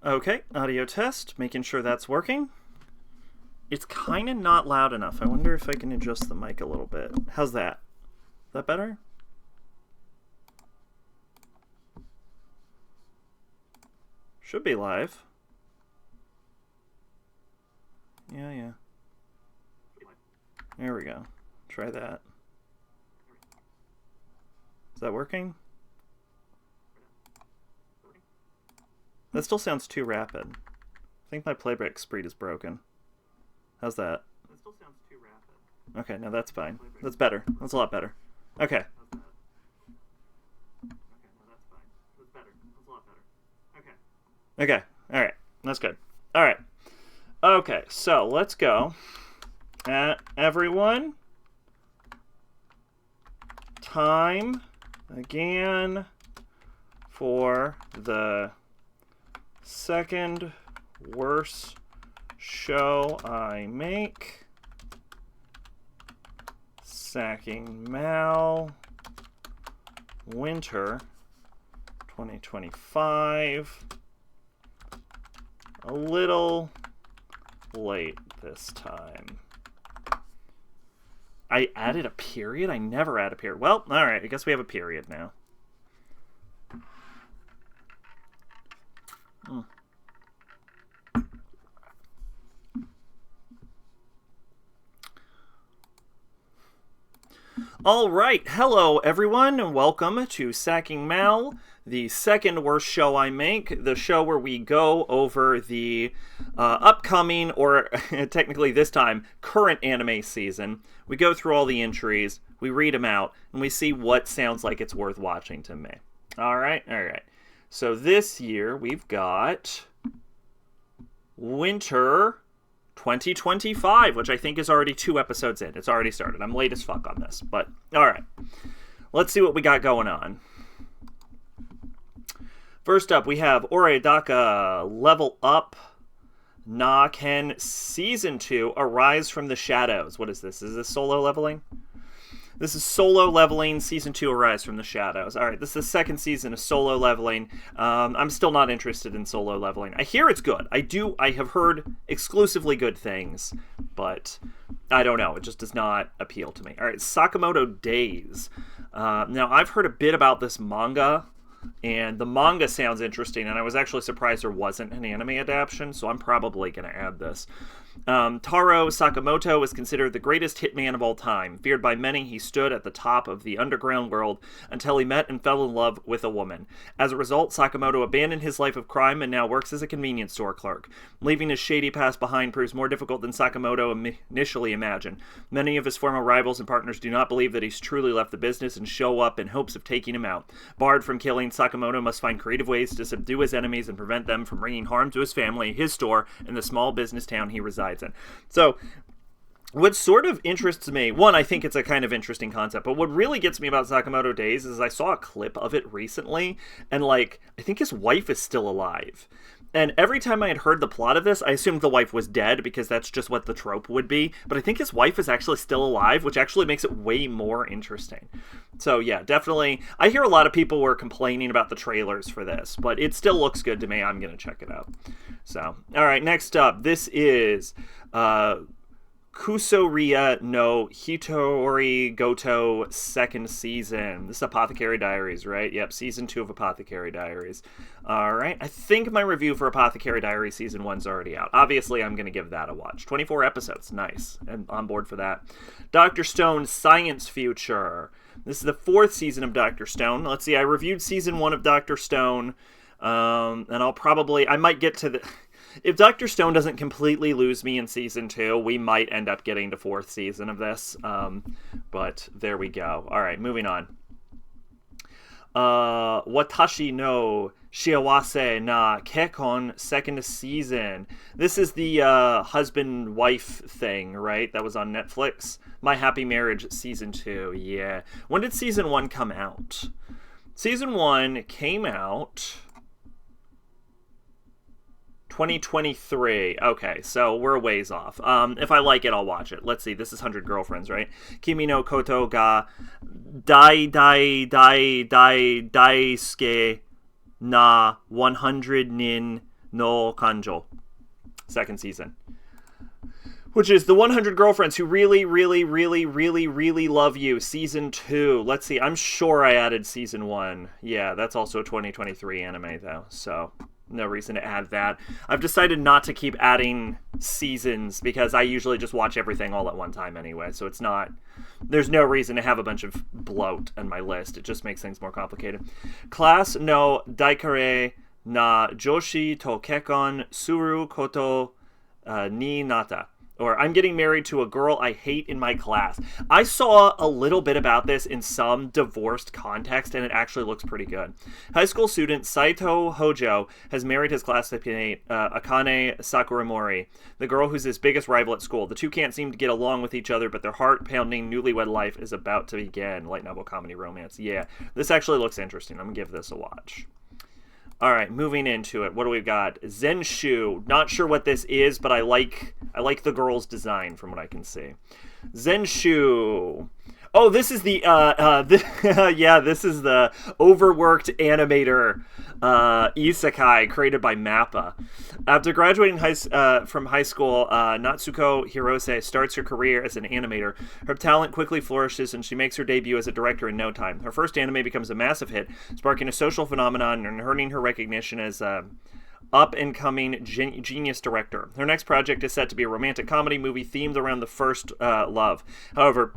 Okay, audio test, making sure that's working. It's kind of not loud enough. I wonder if I can adjust the mic a little bit. How's that? Is that better? Should be live. Yeah. There we go. Try that. Is that working? That still sounds too rapid. I think my playback speed is broken. How's that? That still sounds too rapid. Okay, no, that's fine. That's better. That's a lot better. Okay. Okay. All right. That's good. All right. Okay, so let's go. Everyone. Time again for the second worst show I make. SACing MAL Winter 2025. A little late this time. I added a period? I never add a period. Well, alright, I guess we have a period now. Alright, hello everyone, and welcome to SACing MAL, the second worst show I make, the show where we go over the upcoming, or technically this time, current anime season. We go through all the entries, we read them out, and we see what sounds like it's worth watching to me. Alright. So this year we've got Winter 2025, which I think is already 2 episodes in. It's already started. I'm late as fuck on this, but alright. Let's see what we got going on. First up, we have Oredaka Level Up Na Ken Season 2 Arise from the Shadows. What is this? Is this solo leveling? This is solo leveling, Season 2 Arise from the Shadows. Alright, this is the second season of solo leveling. I'm still not interested in solo leveling. I hear it's good. I have heard exclusively good things, but I don't know. It just does not appeal to me. Alright, Sakamoto Days. Now, I've heard a bit about this manga, and the manga sounds interesting, and I was actually surprised there wasn't an anime adaptation, so I'm probably going to add this. Taro Sakamoto is considered the greatest hitman of all time. Feared by many, he stood at the top of the underground world until he met and fell in love with a woman. As a result, Sakamoto abandoned his life of crime and now works as a convenience store clerk. Leaving his shady past behind proves more difficult than Sakamoto initially imagined. Many of his former rivals and partners do not believe that he's truly left the business and show up in hopes of taking him out. Barred from killing, Sakamoto must find creative ways to subdue his enemies and prevent them from bringing harm to his family, his store, and the small business town he resides in. So, what sort of interests me, one, I think it's a kind of interesting concept, but what really gets me about Sakamoto Days is I saw a clip of it recently, and, I think his wife is still alive. And every time I had heard the plot of this, I assumed the wife was dead, because that's just what the trope would be. But I think his wife is actually still alive, which actually makes it way more interesting. So yeah, definitely. I hear a lot of people were complaining about the trailers for this, but it still looks good to me. I'm going to check it out. So, alright, next up, this is Kusoriya no Hitori Goto second season. This is Apothecary Diaries, right? Yep, season 2 of Apothecary Diaries. Alright, I think my review for Apothecary Diaries season 1's already out. Obviously, I'm going to give that a watch. 24 episodes, nice. I'm on board for that. Dr. Stone Science Future. This is the 4th season of Dr. Stone. Let's see, I reviewed season 1 of Dr. Stone, and I might get to the... If Dr. Stone doesn't completely lose me in season 2, we might end up getting to 4th season of this. But there we go. Alright, moving on. Watashi no Shiawase na Kekkon second season. This is the husband-wife thing, right? That was on Netflix. My Happy Marriage season 2, yeah. When did season 1 come out? Season 1 came out 2023. Okay, so we're a ways off. If I like it, I'll watch it. Let's see. This is 100 Girlfriends, right? Kimi no Koto ga daisuke na 100 nin no Kanjo. Second season. Which is the 100 Girlfriends Who Really, Really, Really, Really, Really Love You, Season 2. Let's see, I'm sure I added Season 1. Yeah, that's also a 2023 anime, though, so no reason to add that. I've decided not to keep adding seasons because I usually just watch everything all at one time anyway, so it's not... There's no reason to have a bunch of bloat on my list. It just makes things more complicated. Class no Daikare na Joshi to Kekkon Suru Koto ni Nata. Or, I'm getting married to a girl I hate in my class. I saw a little bit about this in some divorced context, and it actually looks pretty good. High school student Saito Hojo has married his classmate Akane Sakuramori, the girl who's his biggest rival at school. The two can't seem to get along with each other, but their heart-pounding newlywed life is about to begin. Light novel comedy romance. Yeah, this actually looks interesting. I'm going to give this a watch. All right, moving into it. What do we got? Zenshu. Not sure what this is, but I like the girl's design from what I can see. Zenshu. Oh, this is the yeah, this is the overworked animator isekai created by Mappa. After graduating from high school, Natsuko Hirose starts her career as an animator. Her talent quickly flourishes, and she makes her debut as a director in no time. Her first anime becomes a massive hit, sparking a social phenomenon and earning her recognition as a up-and-coming genius director. Her next project is set to be a romantic comedy movie themed around the first love. However,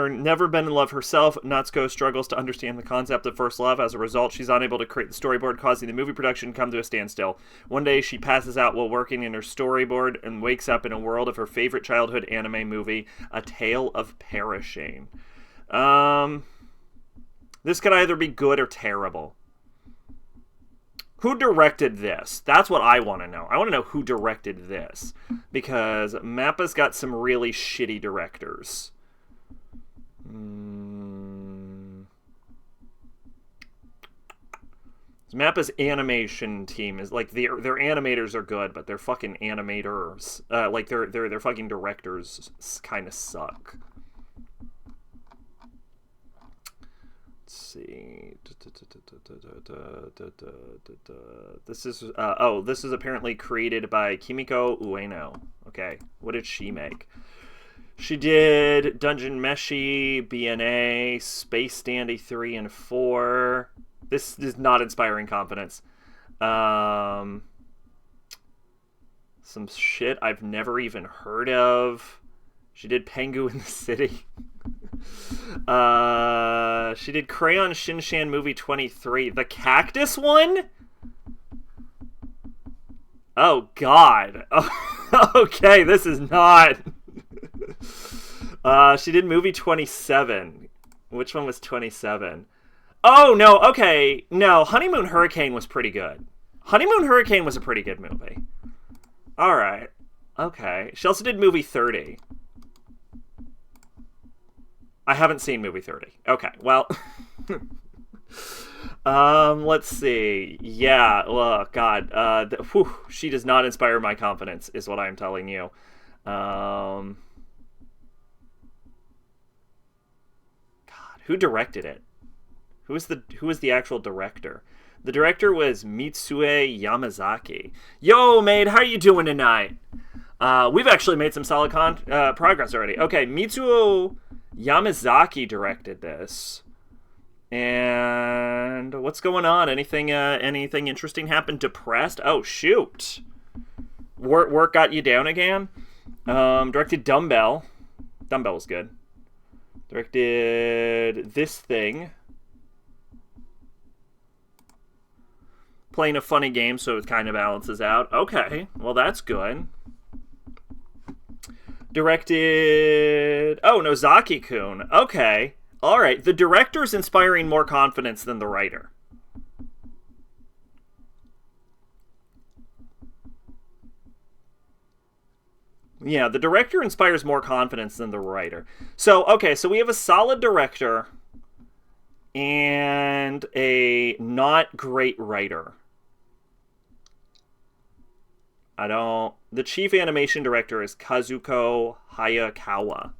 never been in love herself, Natsuko struggles to understand the concept of first love. As a result, she's unable to create the storyboard, causing the movie production to come to a standstill. One day, she passes out while working in her storyboard and wakes up in a world of her favorite childhood anime movie, A Tale of Perishing. This could either be good or terrible. Who directed this? That's what I want to know. I want to know who directed this. Because Mappa's got some really shitty directors. Mappa's animation team is like their animators are good, but their fucking animators, like their fucking directors kind of suck. See, this is apparently created by Kimiko Ueno. Okay, what did she make? She did Dungeon Meshi, BNA, Space Dandy 3 and 4. This is not inspiring confidence. Some shit I've never even heard of. She did Pengu in the City. She did Crayon Shinshan Movie 23. The Cactus one? Oh, God. Okay, this is not... she did Movie 27. Which one was 27? Oh, no, okay. No, Honeymoon Hurricane was pretty good. Honeymoon Hurricane was a pretty good movie. Alright. Okay. She also did Movie 30. I haven't seen Movie 30. Okay, well... let's see. Yeah, oh, God. She does not inspire my confidence, is what I'm telling you. God, who directed it? Who was the actual director? The director was Mitsue Yamazaki. Yo, mate, how you doing tonight? We've actually made some solid progress already. Okay, Mitsuo Yamazaki directed this. And what's going on? Anything interesting happened? Depressed? Oh, shoot. Work got you down again? Directed Dumbbell. Dumbbell was good. Directed This Thing. Playing a funny game, so it kind of balances out. Okay, well, that's good. Directed... Oh, Nozaki-kun. Okay. All right. The director's inspiring more confidence than the writer. Yeah, the director inspires more confidence than the writer. So, okay, so we have a solid director and a not great writer. The chief animation director is Kazuko Hayakawa.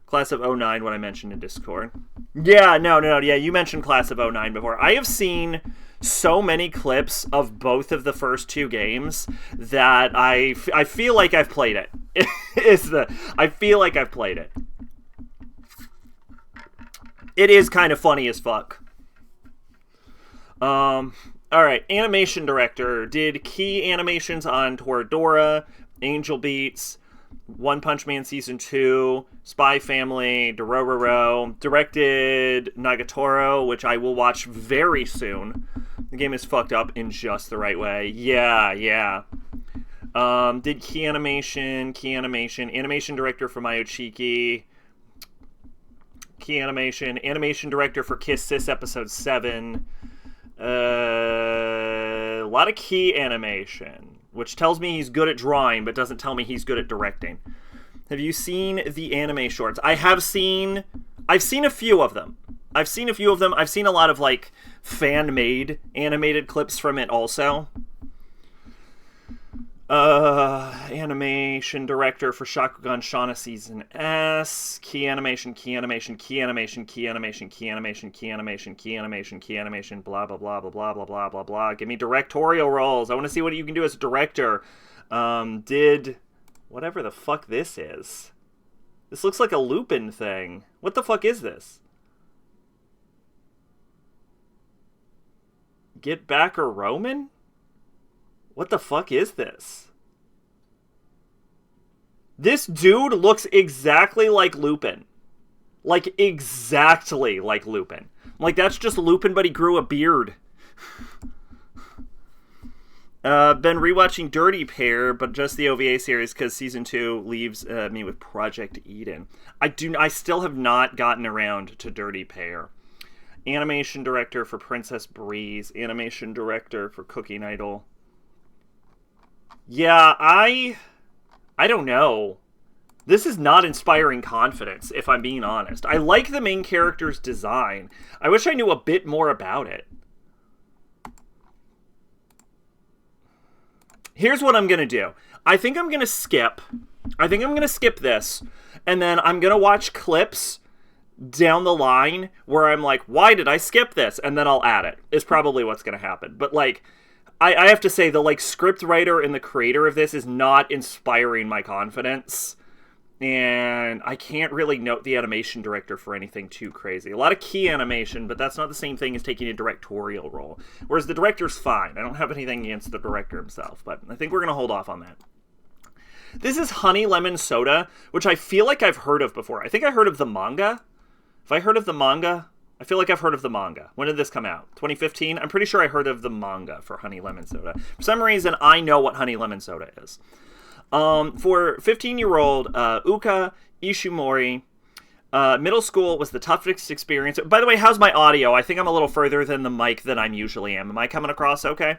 Class of 09, what I mentioned in Discord. Yeah, no, yeah, you mentioned Class of 09 before. I have seen so many clips of both of the first two games that I feel like I've played it. I feel like I've played it. It is kind of funny as fuck. Alright, animation director. Did key animations on Toradora, Angel Beats, One Punch Man Season 2, Spy Family, Dororo. Directed Nagatoro, which I will watch very soon. The game is fucked up in just the right way. Yeah. Did key animation director for Mayochiki. Key animation director for Kiss Sis Episode 7. A lot of key animation, which tells me he's good at drawing, but doesn't tell me he's good at directing. Have you seen the anime shorts? I've seen a few of them. I've seen a lot of, like, fan-made animated clips from it also. Animation director for Shakugan Shana Season S. Key animation, blah, blah, blah, blah, blah, blah, blah, blah, blah. Give me directorial roles. I want to see what you can do as a director. Did whatever the fuck this is. This looks like a Lupin thing. What the fuck is this? Get Backer Roman? What the fuck is this? This dude looks exactly like Lupin. Like, exactly like Lupin. Like, that's just Lupin, but he grew a beard. Been rewatching Dirty Pair, but just the OVA series because Season 2 leaves me with Project Eden. I still have not gotten around to Dirty Pair. Animation director for Princess Breeze. Animation director for Cooking Idol. Yeah, I don't know. This is not inspiring confidence, if I'm being honest. I like the main character's design. I wish I knew a bit more about it. Here's what I'm going to do. I think I'm going to skip this, and then I'm going to watch clips down the line where I'm like, why did I skip this? And then I'll add it, is probably what's going to happen. But, like, I have to say, the, like, script writer and the creator of this is not inspiring my confidence. And I can't really note the animation director for anything too crazy. A lot of key animation, but that's not the same thing as taking a directorial role. Whereas the director's fine. I don't have anything against the director himself, but I think we're going to hold off on that. This is Honey Lemon Soda, which I feel like I've heard of before. I think I heard of the manga. If I heard of the manga, I feel like I've heard of the manga. When did this come out? 2015? I'm pretty sure I heard of the manga for Honey Lemon Soda. For some reason, I know what Honey Lemon Soda is. For 15-year-old Uka Ishimori, middle school was the toughest experience. By the way, how's my audio? I think I'm a little further than the mic than I usually am. Am I coming across okay?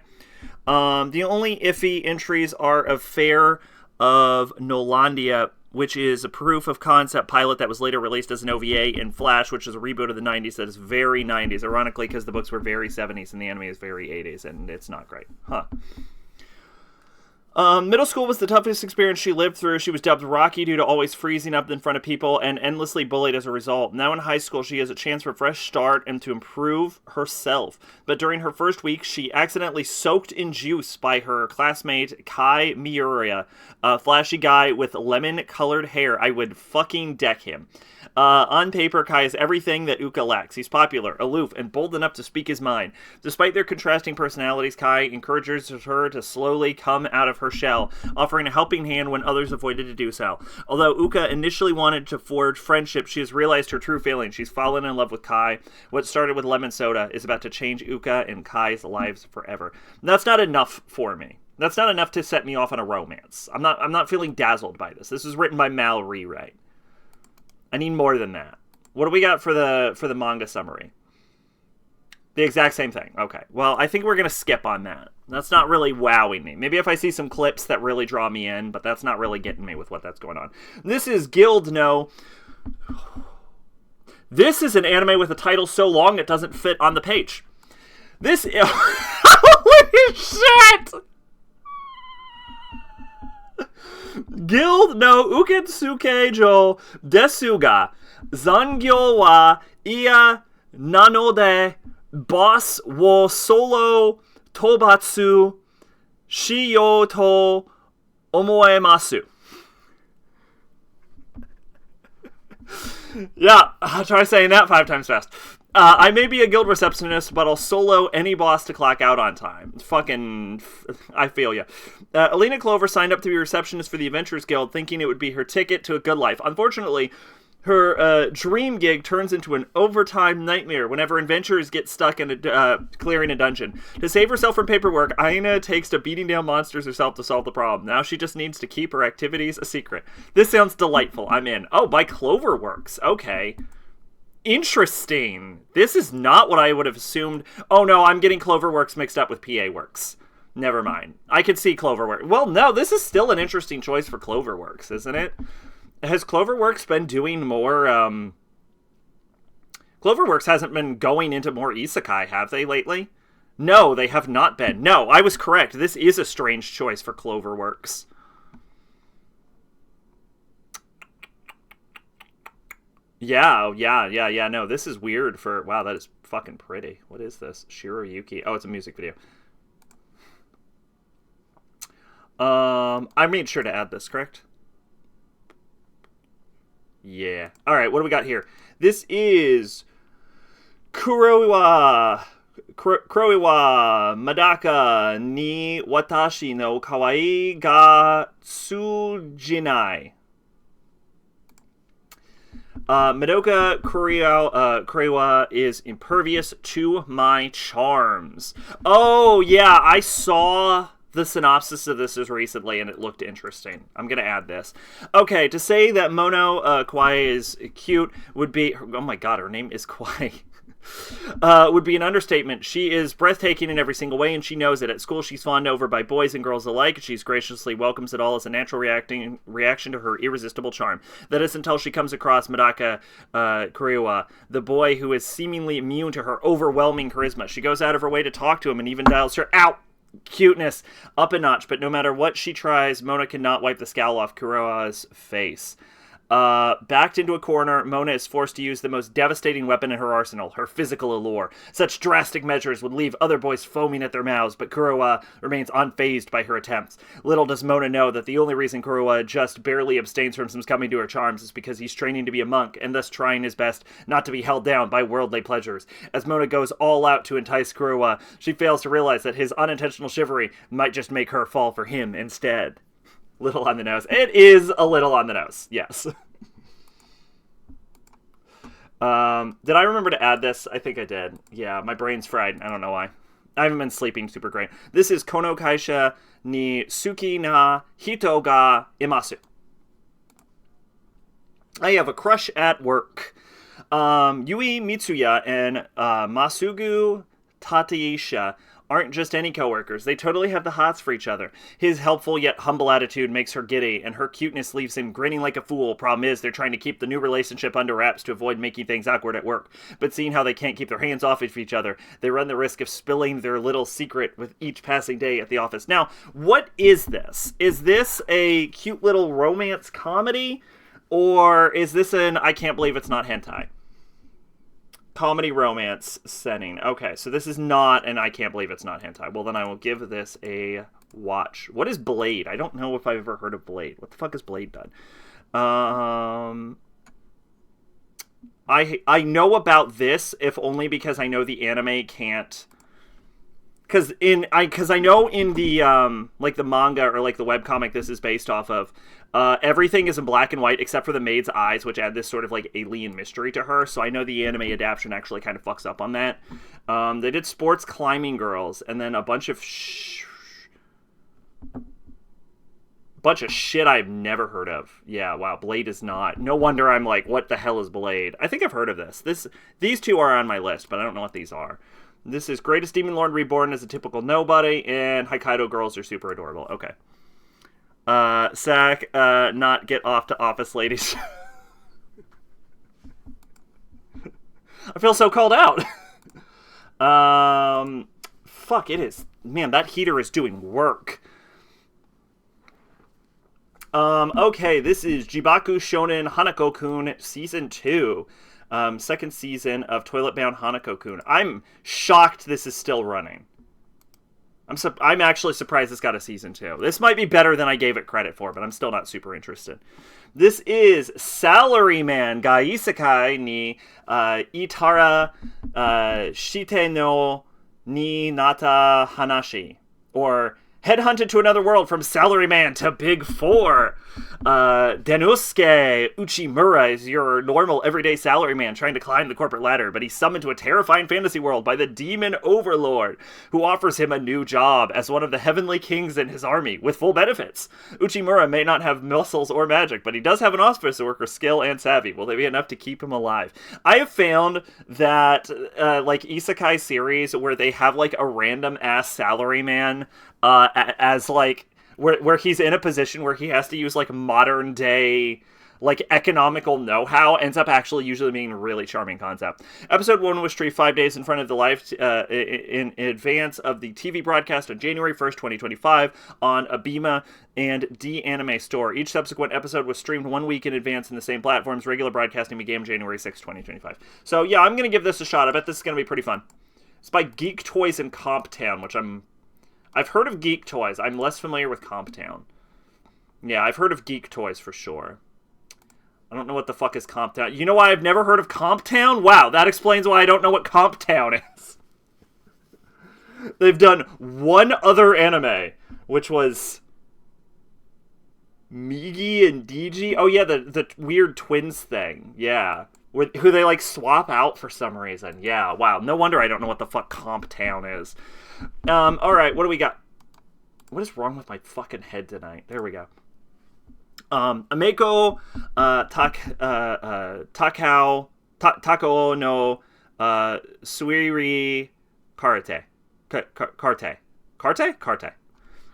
The only iffy entries are of Fair of Nolandia, which is a proof of concept pilot that was later released as an OVA in Flash, which is a reboot of the 90s that is very 90s, ironically because the books were very 70s and the anime is very 80s, and it's not great. Huh. Middle school was the toughest experience she lived through. She was dubbed Rocky due to always freezing up in front of people and endlessly bullied as a result. Now in high school, she has a chance for a fresh start and to improve herself. But during her first week, she accidentally soaked in juice by her classmate Kai Miura, a flashy guy with lemon-colored hair. I would fucking deck him. On paper, Kai is everything that Uka lacks. He's popular, aloof, and bold enough to speak his mind. Despite their contrasting personalities, Kai encourages her to slowly come out of her shell, offering a helping hand when others avoided to do so. Although Uka initially wanted to forge friendship, she has realized her true feelings. She's fallen in love with Kai. What started with lemon soda is about to change Uka and Kai's lives forever. That's not enough for me. That's not enough to set me off on a romance. I'm not feeling dazzled by this. This is written by Mal Rewrite. I need more than that. What do we got for the manga summary? The exact same thing. Okay. Well, I think we're going to skip on that. That's not really wowing me. Maybe if I see some clips that really draw me in, but that's not really getting me with what that's going on. This is Guild No. This is an anime with a title so long it doesn't fit on the page. This is... Holy shit! Guild no Uketsuke jo desu ga, Zangyo wa iya nanode Boss wo solo tobatsu shiyo to omoemasu. Yeah, I'll try saying that 5 times fast. I may be a guild receptionist, but I'll solo any boss to clock out on time. I feel ya. Alina Clover signed up to be a receptionist for the Adventurers Guild, thinking it would be her ticket to a good life. Unfortunately, her dream gig turns into an overtime nightmare whenever adventurers get stuck in clearing a dungeon. To save herself from paperwork, Aina takes to beating down monsters herself to solve the problem. Now she just needs to keep her activities a secret. This sounds delightful. I'm in. Oh, by Cloverworks. Okay. Interesting. This is not what I would have assumed. Oh no, I'm getting Cloverworks mixed up with PA Works. Never mind. I could see Cloverworks. Well, no, this is still an interesting choice for Cloverworks, isn't it? Has Cloverworks been doing more, Cloverworks hasn't been going into more isekai, have they, lately? No, they have not been. No, I was correct. This is a strange choice for Cloverworks. Yeah, no, this is weird for... Wow, that is fucking pretty. What is this? Shiroyuki. Oh, it's a music video. I made sure to add this, correct? Yeah. Alright, what do we got here? This is... Kuroiwa Madaka ni watashi no kawaii ga tsujinai. Madoka Kuroiwa is impervious to my charms. Oh, yeah, I saw the synopsis of this as recently, and it looked interesting. I'm going to add this. Okay, to say that Mono Kawaii is cute would be... Oh my god, her name is Kawaii. Would be an understatement. She is breathtaking in every single way, and she knows it. At school, she's fawned over by boys and girls alike. She's graciously welcomes it all as a natural reaction to her irresistible charm. That is until she comes across Madaka Kuroiwa, the boy who is seemingly immune to her overwhelming charisma. She goes out of her way to talk to him and even dials her cuteness up a notch, but no matter what she tries, Mona cannot wipe the scowl off Kuroiwa's face. Backed into a corner, Mona is forced to use the most devastating weapon in her arsenal, her physical allure. Such drastic measures would leave other boys foaming at their mouths, but Kuroiwa remains unfazed by her attempts. Little does Mona know that the only reason Kuroiwa just barely abstains from succumbing to her charms is because he's training to be a monk, and thus trying his best not to be held down by worldly pleasures. As Mona goes all out to entice Kuroiwa, she fails to realize that his unintentional chivalry might just make her fall for him instead. Little on the nose. It is a little on the nose, yes. Did I remember to add this? I think I did. Yeah, my brain's fried. I don't know why. I haven't been sleeping super great. This is Kono Kaisha ni Suki na Hito ga Imasu. I have a crush at work. Yui Mitsuya and Masugu Tataisha aren't just any coworkers. They totally have the hots for each other. His helpful yet humble attitude makes her giddy, and her cuteness leaves him grinning like a fool. Problem is, they're trying to keep the new relationship under wraps to avoid making things awkward at work. But seeing how they can't keep their hands off of each other, they run the risk of spilling their little secret with each passing day at the office. Now, what is this? Is this a cute little romance comedy? Or is this an I can't believe it's not hentai? Comedy romance setting. Okay, so this is not an I can't believe it's not hentai. Well, then I will give this a watch. What is Blade? I don't know if I've ever heard of Blade. What the fuck has Blade done? I know about this, if only because I know the anime can't... Because I know in the, like the manga or like the webcomic this is based off of, everything is in black and white except for the maid's eyes, which add this sort of like alien mystery to her. So I know the anime adaptation actually kind of fucks up on that. They did Sports Climbing Girls and then a bunch of shit I've never heard of. Yeah, wow, Blade is not. No wonder I'm like, what the hell is Blade? I think I've heard of this. These two are on my list, but I don't know what these are. This is Greatest Demon Lord Reborn as a typical nobody, and Hokkaido Girls are super adorable. Okay. Sack, not get off to office ladies. I feel so called out. Fuck, it is. Man, that heater is doing work. Okay, this is Jibaku Shonen Hanako-kun Season 2. Second season of Toilet Bound Hanako-kun. I'm shocked this is still running. I'm actually surprised this got a season 2. This might be better than I gave it credit for, but I'm still not super interested. This is Salaryman ga Isekai ni Itara Shite no ni Nata Hanashi. Or Headhunted to Another World from Salaryman to Big 4. Denosuke Uchimura is your normal everyday salaryman trying to climb the corporate ladder, but he's summoned to a terrifying fantasy world by the demon overlord, who offers him a new job as one of the heavenly kings in his army, with full benefits. Uchimura may not have muscles or magic, but he does have an office worker skill and savvy. Will they be enough to keep him alive? I have found that, like, isekai series where they have, like, a random-ass salaryman, as, like, where he's in a position where he has to use, like, modern day, like, economical know-how, ends up actually usually being a really charming concept. Episode 1 was streamed 5 days in front of the live, in advance of the TV broadcast on January 1st, 2025 on Abema and D-Anime Store. Each subsequent episode was streamed 1 week in advance in the same platforms. Regular broadcasting began January 6th, 2025. So, yeah, I'm going to give this a shot. I bet this is going to be pretty fun. It's by Geek Toys and Comptown, which I've heard of Geek Toys. I'm less familiar with Comptown. Yeah, I've heard of Geek Toys for sure. I don't know what the fuck is Comptown. You know why I've never heard of Comptown? Wow, that explains why I don't know what Comptown is. They've done one other anime, which was Migi and Digi. Oh yeah, the weird twins thing. Yeah. Who they, like, swap out for some reason. Yeah, wow. No wonder I don't know what the fuck Comptown is. Alright, what do we got? What is wrong with my fucking head tonight? There we go. Ameko Takao no Suiri Karte. Karte?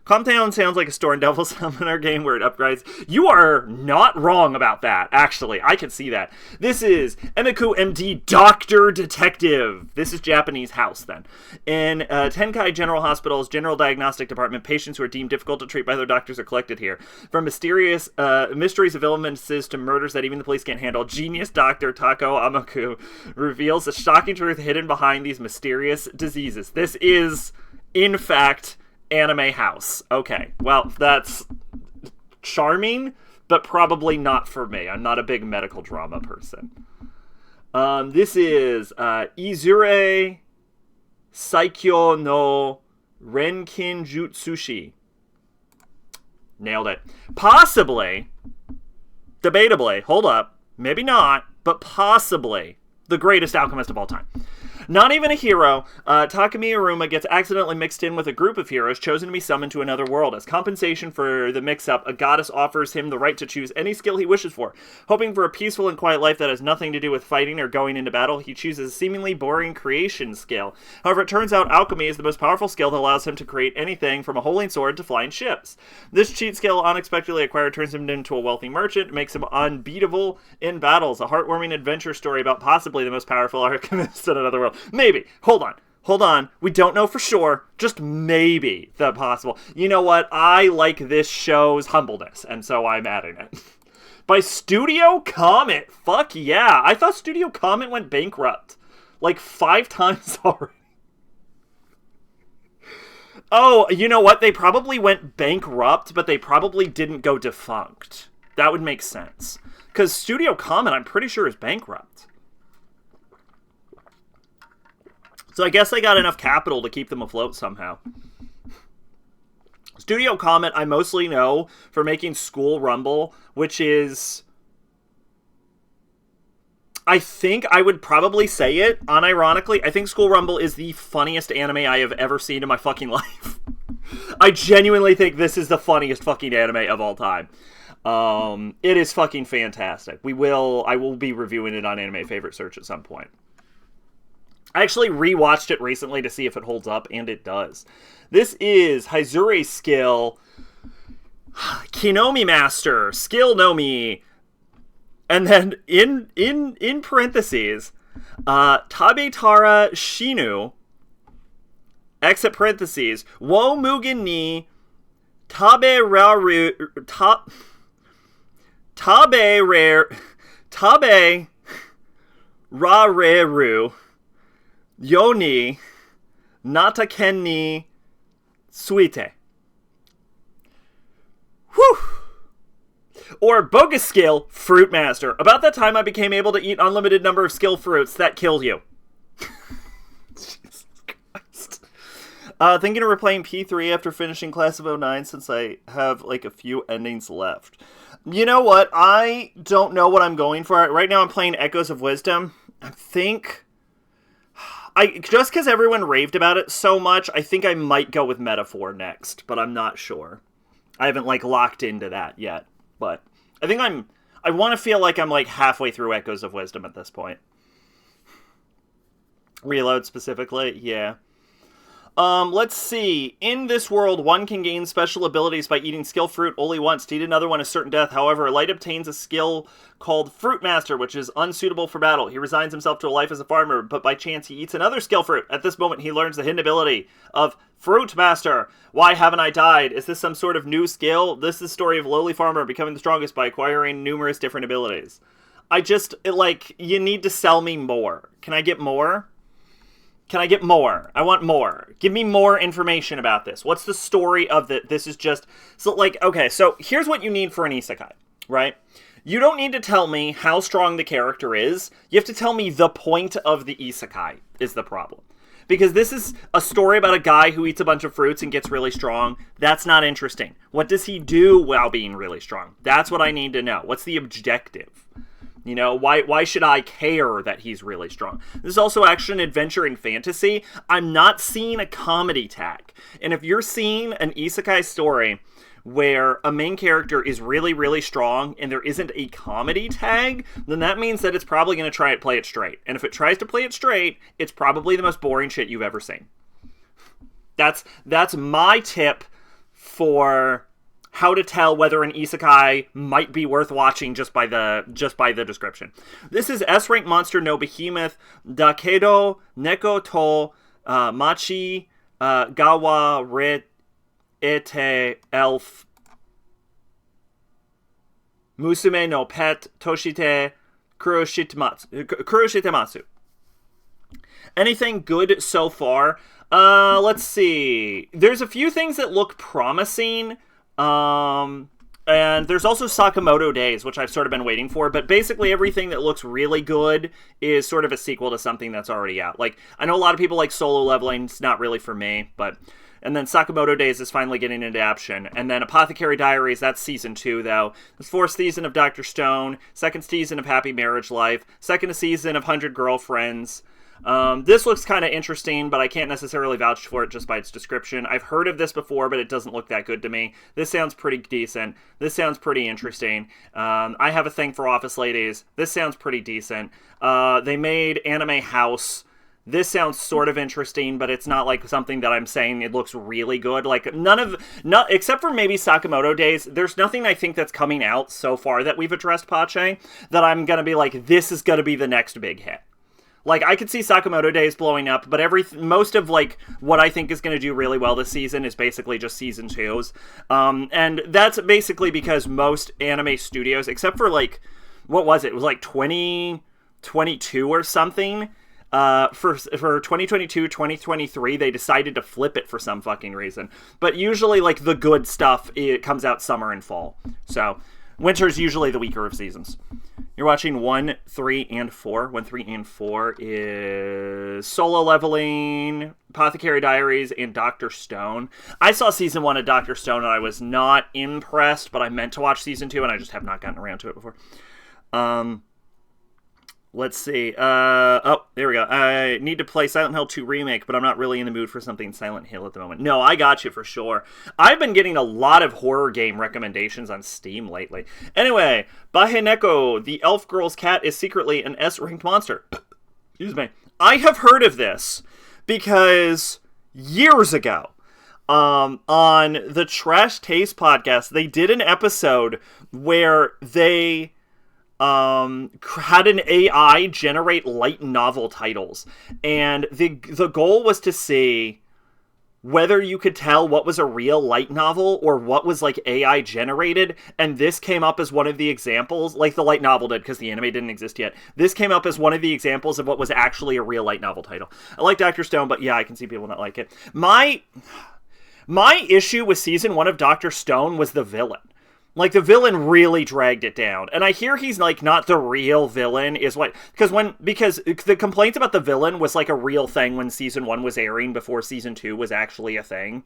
Comptown sounds like a Storm Devil Summoner game where it upgrades. You are not wrong about that, actually. I can see that. This is Emiku MD Doctor Detective. This is Japanese House, then. In Tenkai General Hospital's General Diagnostic Department, patients who are deemed difficult to treat by their doctors are collected here. From mysterious mysteries of illnesses to murders that even the police can't handle, genius Dr. Tako Amaku reveals the shocking truth hidden behind these mysterious diseases. This is, in fact, Anime House. Okay, well, that's charming, but probably not for me. I'm not a big medical drama person. This is Izure Saikyo no Renkin Jutsushi. Nailed it. Possibly, debatably, hold up, maybe not, but possibly the greatest alchemist of all time. Not even a hero, Takumi Aruma gets accidentally mixed in with a group of heroes chosen to be summoned to another world. As compensation for the mix-up, a goddess offers him the right to choose any skill he wishes for. Hoping for a peaceful and quiet life that has nothing to do with fighting or going into battle, he chooses a seemingly boring creation skill. However, it turns out alchemy is the most powerful skill that allows him to create anything from a holy sword to flying ships. This cheat skill, unexpectedly acquired, turns him into a wealthy merchant, makes him unbeatable in battles. A heartwarming adventure story about possibly the most powerful alchemist in another world. Maybe. Hold on. We don't know for sure. Just maybe the possible. You know what? I like this show's humbleness, and so I'm adding it. By Studio Comet. Fuck yeah. I thought Studio Comet went bankrupt like 5 times already. Oh, you know what? They probably went bankrupt, but they probably didn't go defunct. That would make sense. Because Studio Comet, I'm pretty sure, is bankrupt. So I guess they got enough capital to keep them afloat somehow. Studio Comet, I mostly know for making School Rumble, which is... I think I would probably say it, unironically. I think School Rumble is the funniest anime I have ever seen in my fucking life. I genuinely think this is the funniest fucking anime of all time. It is fucking fantastic. I will be reviewing it on Anime Favorite Search at some point. I actually rewatched it recently to see if it holds up, and it does. This is Haizure skill, Kinomi Master, skill Nomi, and then in parentheses, Tabetara Shinu, exit parentheses, Wo Mugen ni Tabe Rareru Yoni Nataken ni Suite. Whew! Or bogus skill, Fruit Master. About that time I became able to eat unlimited number of skill fruits that killed you. Jesus Christ. Thinking of replaying P3 after finishing Class of 09 since I have like a few endings left. You know what? I don't know what I'm going for. Right now I'm playing Echoes of Wisdom. I think... just because everyone raved about it so much, I think I might go with Metaphor next, but I'm not sure. I haven't, like, locked into that yet, but I think I want to feel like I'm, like, halfway through Echoes of Wisdom at this point. Reload specifically? Yeah. Let's see. In this world, one can gain special abilities by eating skill fruit only once. To eat another one is certain death. However, Light obtains a skill called Fruit Master, which is unsuitable for battle. He resigns himself to a life as a farmer, but by chance he eats another skill fruit. At this moment, he learns the hidden ability of Fruit Master. Why haven't I died? Is this some sort of new skill? This is the story of a lowly farmer becoming the strongest by acquiring numerous different abilities. You need to sell me more. Can I get more? Can I get more? I want more. Give me more information about this. What's the story of the... This is just... So, like, okay, so here's what you need for an isekai, right? You don't need to tell me how strong the character is. You have to tell me the point of the isekai is the problem. Because this is a story about a guy who eats a bunch of fruits and gets really strong. That's not interesting. What does he do while being really strong? That's what I need to know. What's the objective? You know, why should I care that he's really strong? This is also action, adventure, and fantasy. I'm not seeing a comedy tag. And if you're seeing an isekai story where a main character is really, really strong and there isn't a comedy tag, then that means that it's probably going to try to play it straight. And if it tries to play it straight, it's probably the most boring shit you've ever seen. That's my tip for... how to tell whether an isekai might be worth watching just by the description. This is S-rank monster no behemoth Dakedo Neko to Machi Gawa Ete Elf Musume no Pet Toshite Kuroshitematsu. Anything good so far? Let's see. There's a few things that look promising. And there's also Sakamoto Days, which I've sort of been waiting for, but basically everything that looks really good is sort of a sequel to something that's already out. Like, I know a lot of people like Solo Leveling, it's not really for me, but... And then Sakamoto Days is finally getting into action. And then Apothecary Diaries, that's Season 2, though. The 4th season of Dr. Stone, 2nd season of Happy Marriage Life, 2nd season of 100 Girlfriends. This looks kind of interesting, but I can't necessarily vouch for it just by its description. I've heard of this before, but it doesn't look that good to me. This sounds pretty decent. This sounds pretty interesting. I have a thing for office ladies. This sounds pretty decent. They made Anime House. This sounds sort of interesting, but it's not like something that I'm saying it looks really good. Like, except for maybe Sakamoto Days, there's nothing I think that's coming out so far that we've addressed Pache that I'm going to be like, this is going to be the next big hit. Like, I could see Sakamoto Days blowing up, but most of, like, what I think is going to do really well this season is basically just Season 2s. And that's basically because most anime studios, except for, like, what was it? It was, like, 2022 or something. For 2022, 2023, they decided to flip it for some fucking reason. But usually, like, the good stuff, it comes out summer and fall. So, winter's usually the weaker of seasons. You're watching 1, 3, and 4. 1, 3, and 4 is Solo Leveling, Apothecary Diaries, and Dr. Stone. I saw Season 1 of Dr. Stone, and I was not impressed, but I meant to watch Season 2, and I just have not gotten around to it before. Let's see. Oh, there we go. I need to play Silent Hill 2 Remake, but I'm not really in the mood for something Silent Hill at the moment. No, I got you for sure. I've been getting a lot of horror game recommendations on Steam lately. Anyway, Baheneko, the elf girl's cat, is secretly an S-ranked monster. Excuse me. I have heard of this because years ago, on the Trash Taste podcast, they did an episode where they... had an AI generate light novel titles, and the goal was to see whether you could tell what was a real light novel or what was like AI generated, and this came up as one of the examples, like the light novel did because the anime didn't exist yet. This came up as one of the examples of what was actually a real light novel title. I like Dr. Stone, but yeah, I can see people not like it. My issue with season 1 of Dr. Stone was the villain. Like, the villain really dragged it down. And I hear he's, like, not the real villain, is what... Because the complaints about the villain was, like, a real thing when Season 1 was airing before Season 2 was actually a thing.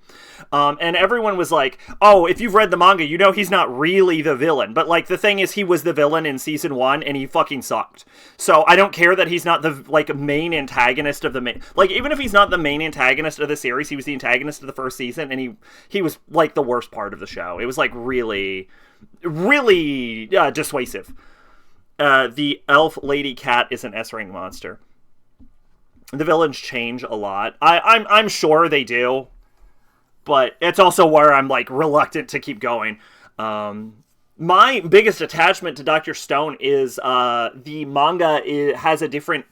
And everyone was like, oh, if you've read the manga, you know he's not really the villain. But, like, the thing is, he was the villain in Season 1, and he fucking sucked. So I don't care that he's not the, like, main antagonist of the main... Like, even if he's not the main antagonist of the series, he was the antagonist of the first season, and he was, like, the worst part of the show. It was, like, really dissuasive. The elf lady cat is an S-rank monster. The villains change a lot. I'm sure they do, but it's also where I'm like reluctant to keep going. My biggest attachment to Dr. Stone is the manga has a different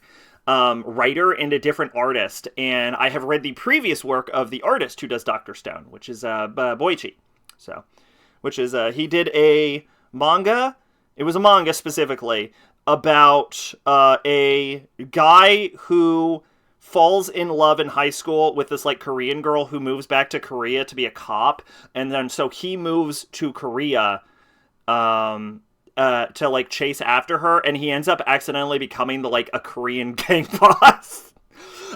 writer and a different artist, and I have read the previous work of the artist who does Dr. Stone, which is Boichi. So, which is he did a manga. It was a manga specifically about a guy who falls in love in high school with this like Korean girl who moves back to Korea to be a cop, and then so he moves to Korea to like chase after her, and he ends up accidentally becoming a Korean gang boss.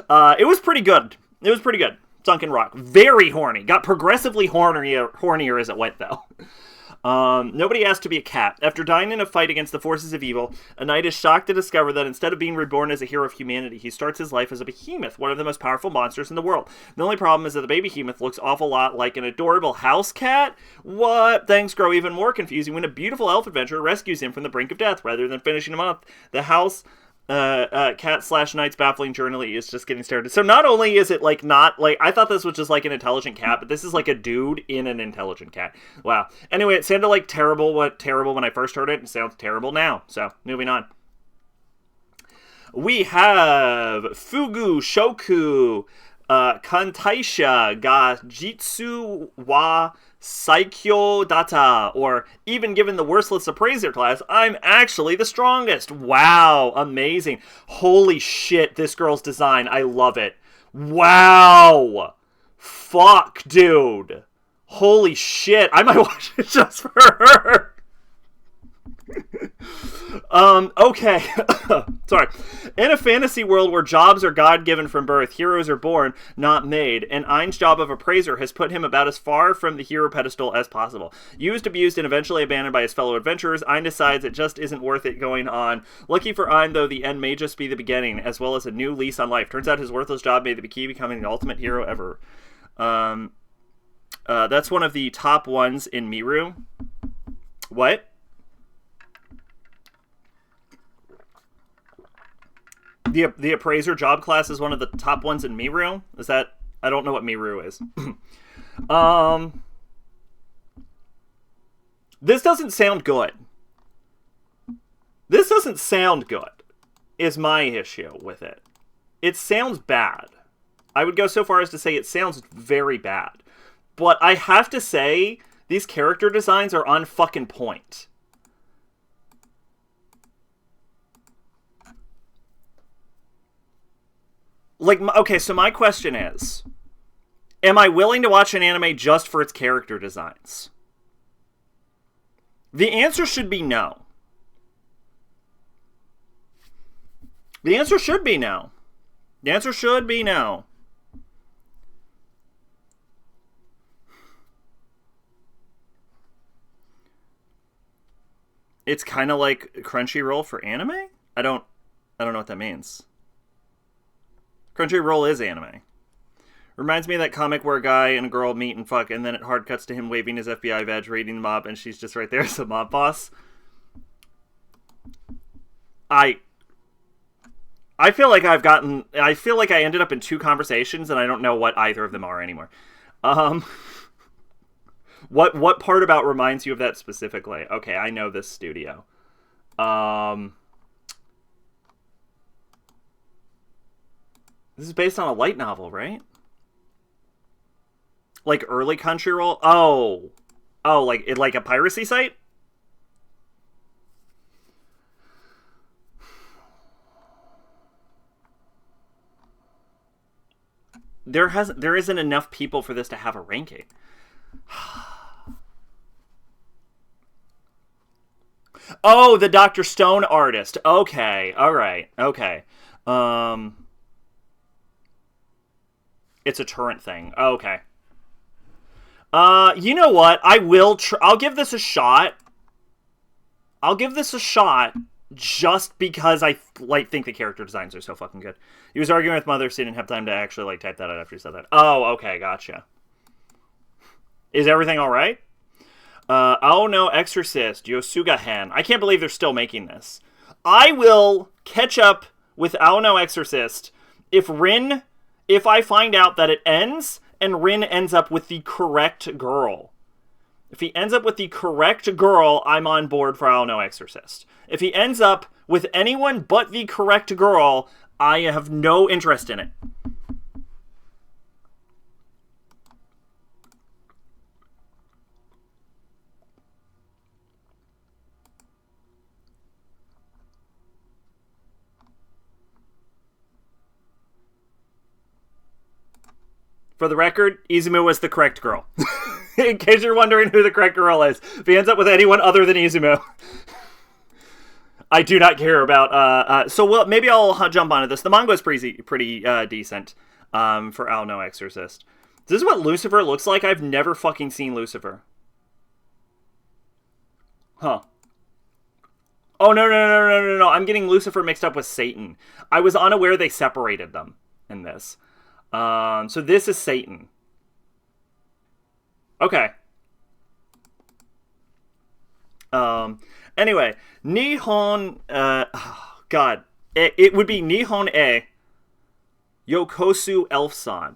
It was pretty good. Sunken Rock. Very horny. Got progressively hornier as it went, though. Nobody asked to be a cat. After dying in a fight against the forces of evil, a knight is shocked to discover that instead of being reborn as a hero of humanity, he starts his life as a behemoth, one of the most powerful monsters in the world. The only problem is that the baby behemoth looks awful lot like an adorable house cat. What? Things grow even more confusing when a beautiful elf adventurer rescues him from the brink of death. Rather than finishing him off, the house... cat/knight's baffling journey is just getting started. So not only is it like not like I thought this was just like an intelligent cat, but this is like a dude in an intelligent cat. Wow. Anyway, it sounded like terrible when I first heard it, and sounds terrible now. So moving on. We have Fugu Shoku Kantaisha ga Jitsu wa Saikyo Data, or even given the worstless appraiser class, I'm actually the strongest. Wow, amazing. Holy shit, this girl's design. I love it. Wow. Fuck, dude. Holy shit. I might watch it just for her. Okay. Sorry. In a fantasy world where jobs are God-given from birth, heroes are born, not made, and Ein's job of appraiser has put him about as far from the hero pedestal as possible. Used, abused, and eventually abandoned by his fellow adventurers, Ein decides it just isn't worth it going on. Lucky for Ein, though, the end may just be the beginning, as well as a new lease on life. Turns out his worthless job made the key becoming the ultimate hero ever. That's one of the top ones in Miru. What? The appraiser job class is one of the top ones in Miru? Is that... I don't know what Miru is. This doesn't sound good. This doesn't sound good, is my issue with it. It sounds bad. I would go so far as to say it sounds very bad. But I have to say, these character designs are on fucking point. Like, okay, so my question is, am I willing to watch an anime just for its character designs? The answer should be no. The answer should be no. The answer should be no. It's kind of like Crunchyroll for anime? I don't know what that means. Crunchyroll is anime. Reminds me of that comic where a guy and a girl meet and fuck, and then it hard cuts to him waving his FBI badge, raiding the mob, and she's just right there as a mob boss. I feel like I feel like I ended up in two conversations, and I don't know what either of them are anymore. What part about reminds you of that specifically? Okay, I know this studio. This is based on a light novel, right? Like early Crunchyroll? Oh. Oh, like a piracy site? There isn't enough people for this to have a ranking. Oh, the Dr. Stone artist. Okay. All right. Okay. Um it's a torrent thing. Okay. You know what? I'll give this a shot. I'll give this a shot just because I think the character designs are so fucking good. He was arguing with Mother, so he didn't have time to actually type that out after he said that. Oh, okay, gotcha. Is everything all right? Oh no, Exorcist, Yosuga Hen. I can't believe they're still making this. I will catch up with Oh no, Exorcist if I find out that it ends and Rin ends up with the correct girl. If he ends up with the correct girl, I'm on board for Oh no, Exorcist. If he ends up with anyone but the correct girl, I have no interest in it. For the record, Izumo was the correct girl. In case you're wondering who the correct girl is. If he ends up with anyone other than Izumo, I do not care about... maybe I'll jump onto this. The manga is pretty decent for Oh no, Exorcist. This is what Lucifer looks like? I've never fucking seen Lucifer. Huh. Oh, no. I'm getting Lucifer mixed up with Satan. I was unaware they separated them in this. So this is Satan. Okay. Anyway, Nihon, God. It would be Nihon E Yokosu Elfsan.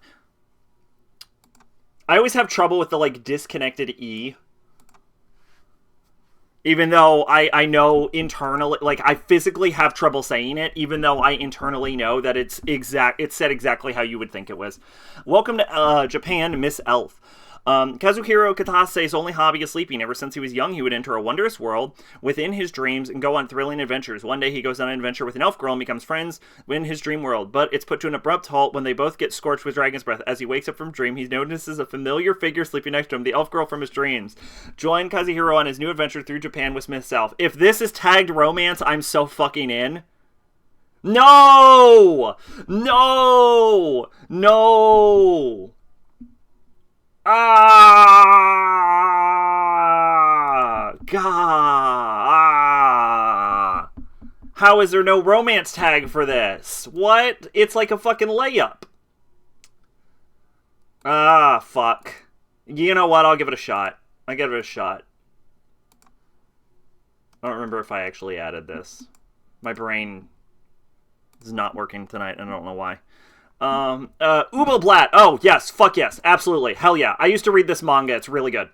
I always have trouble with the, disconnected E. Even though I know internally, I physically have trouble saying it, even though I internally know that it's said exactly how you would think it was. Welcome to Japan, Miss Elf. Kazuhiro Katase's only hobby is sleeping. Ever since he was young, he would enter a wondrous world within his dreams and go on thrilling adventures. One day, he goes on an adventure with an elf girl and becomes friends in his dream world. But it's put to an abrupt halt when they both get scorched with dragon's breath. As he wakes up from dream, he notices a familiar figure sleeping next to him, the elf girl from his dreams. Join Kazuhiro on his new adventure through Japan with Miss Elf. If this is tagged romance, I'm so fucking in. No! No! No! God. How is there no romance tag for this? What? It's like a fucking layup. Fuck. You know what? I'll give it a shot. I don't remember if I actually added this. My brain is not working tonight, and I don't know why. Ubo Blatt. Oh, yes. Fuck yes. Absolutely. Hell yeah. I used to read this manga. It's really good.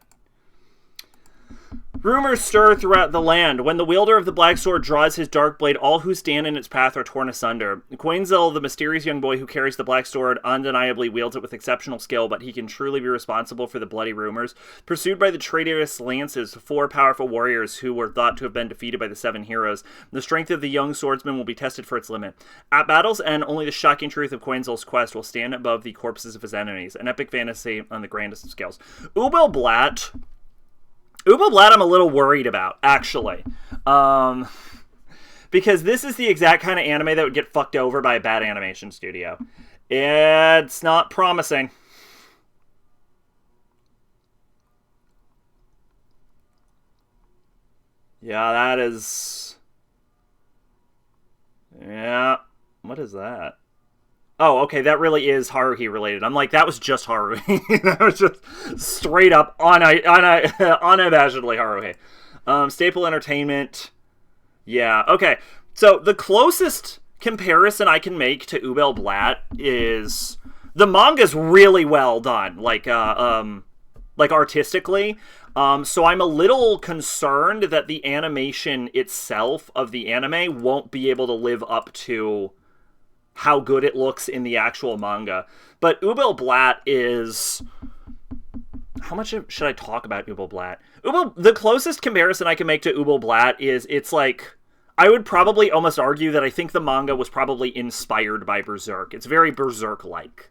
Rumors stir throughout the land. When the wielder of the Black Sword draws his dark blade, all who stand in its path are torn asunder. Quainzel, the mysterious young boy who carries the Black Sword, undeniably wields it with exceptional skill, but he can truly be responsible for the bloody rumors. Pursued by the traitorous lances, 4 powerful warriors who were thought to have been defeated by the 7 heroes, the strength of the young swordsman will be tested for its limit. At battle's end, only the shocking truth of Quainzel's quest will stand above the corpses of his enemies. An epic fantasy on the grandest of scales. Ubo Blatt, I'm a little worried about, actually. Because this is the exact kind of anime that would get fucked over by a bad animation studio. It's not promising. Yeah, that is... Yeah. What is that? Oh, okay, that really is Haruhi related. I'm like, that was just Haruhi. That was just straight up unabashedly Haruhi. Staple Entertainment. Yeah, okay. So the closest comparison I can make to Ubel Blatt is the manga's really well done, like artistically. So I'm a little concerned that the animation itself of the anime won't be able to live up to how good it looks in the actual manga. But Ubel Blatt is how much should I talk about Ubel Blatt? The closest comparison I can make to Ubel Blatt is it's like, I would probably almost argue that I think the manga was probably inspired by Berserk. It's very Berserk-like.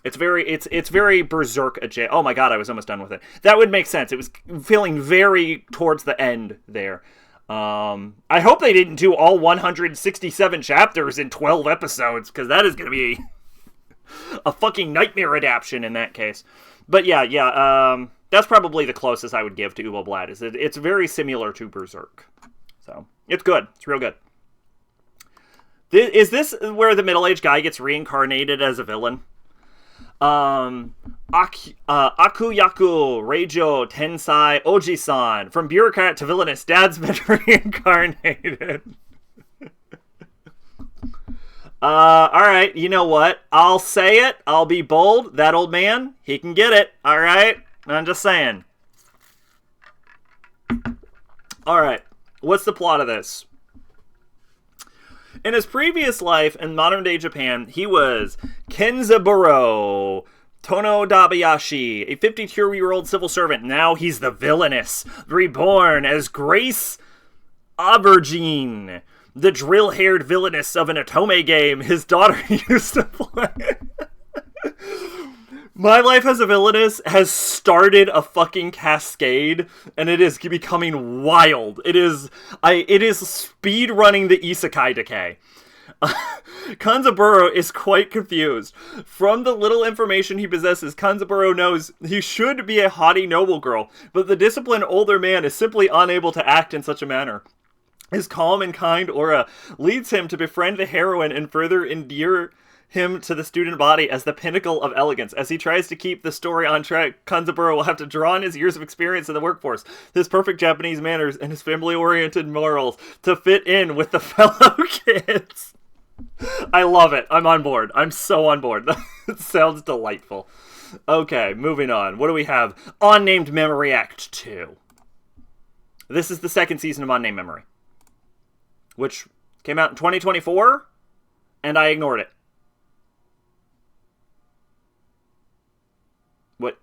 It's very Berserk adjacent. Oh my god, I was almost done with it. That would make sense. It was feeling very towards the end there. I hope they didn't do all 167 chapters in 12 episodes, because that is going to be a fucking nightmare adaptation in that case. But yeah, that's probably the closest I would give to Ubel Blatt. It's very similar to Berserk. So, it's good. It's real good. Is this where the middle-aged guy gets reincarnated as a villain? Akuyaku Reijo Tensai Oji-san. From bureaucrat to villainous, dad's been reincarnated. Alright, you know what? I'll say it. I'll be bold. That old man, he can get it. Alright? I'm just saying. Alright. What's the plot of this? In his previous life in modern-day Japan, he was Kenzaburo Tonodabayashi, a 52-year-old civil servant. Now he's the villainous, reborn as Grace Aubergine, the drill-haired villainess of an Otome game his daughter used to play. My life as a villainess has started a fucking cascade, and it is becoming wild. It is speed running the isekai decay. Kanzaburo is quite confused. From the little information he possesses, Kanzaburo knows he should be a haughty noble girl, but the disciplined older man is simply unable to act in such a manner. His calm and kind aura leads him to befriend the heroine and further endear him to the student body as the pinnacle of elegance. As he tries to keep the story on track, Kanzaburo will have to draw on his years of experience in the workforce, his perfect Japanese manners, and his family-oriented morals to fit in with the fellow kids. I love it. I'm on board. I'm so on board. That sounds delightful. Okay, moving on. What do we have? Unnamed Memory Act 2. This is the second season of Unnamed Memory, which came out in 2024, and I ignored it.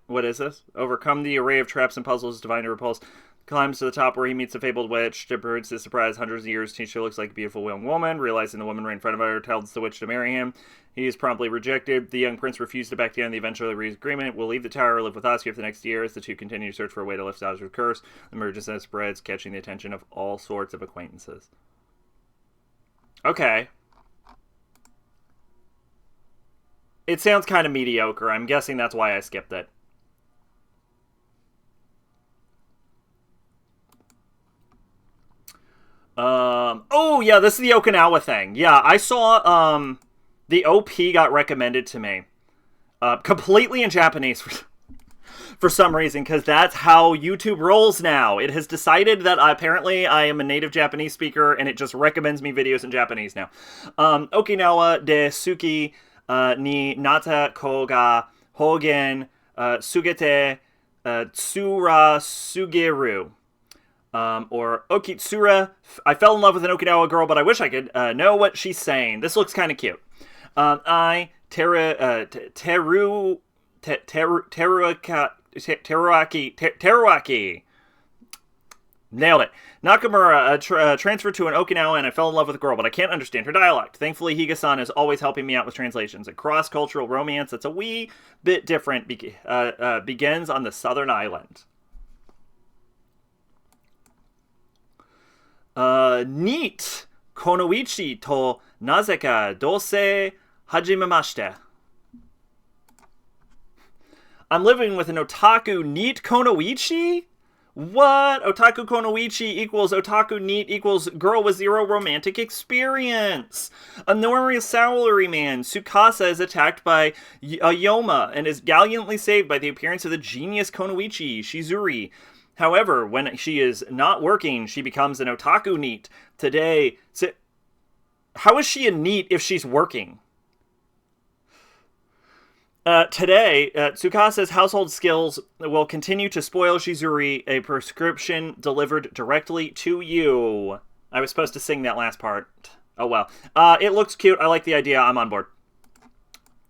What is this? Overcome the array of traps and puzzles, divine to repulse. Climbs to the top where he meets a fabled witch. To Bird's surprise, hundreds of years, Tisha looks like a beautiful young woman. Realizing the woman right in front of her tells the witch to marry him. He is promptly rejected. The young prince refuses to back down. The eventual agreement will leave the tower, live with Asuka for the next year as the two continue to search for a way to lift Asuka's curse. The emergency spreads, catching the attention of all sorts of acquaintances. Okay. It sounds kind of mediocre. I'm guessing that's why I skipped it. Oh, yeah, this is the Okinawa thing. Yeah, I saw, the OP got recommended to me. Completely in Japanese for some reason, because that's how YouTube rolls now. It has decided that apparently I am a native Japanese speaker, and it just recommends me videos in Japanese now. Okinawa de Suki ni nata ko ga hogen sugete tsura sugeru. Or Okitsura, I fell in love with an Okinawa girl, but I wish I could know what she's saying. This looks kind of cute. Teruaki. Nailed it. Nakamura transferred to an Okinawa and I fell in love with a girl, but I can't understand her dialect. Thankfully, Higa-san is always helping me out with translations. A cross-cultural romance that's a wee bit different begins on the southern island. Neat! Konoichi to nazeka dose hajimemashite. I'm living with an otaku neat Konoichi? What? Otaku Konoichi equals otaku neat equals girl with zero romantic experience. A normal salaryman, Tsukasa, is attacked by Yoma and is gallantly saved by the appearance of the genius Konoichi, Shizuri. However, when she is not working, she becomes an otaku neat. Today, how is she a neat if she's working? Today, Tsukasa's household skills will continue to spoil Shizuri, a prescription delivered directly to you. I was supposed to sing that last part. Oh well. It looks cute. I like the idea. I'm on board.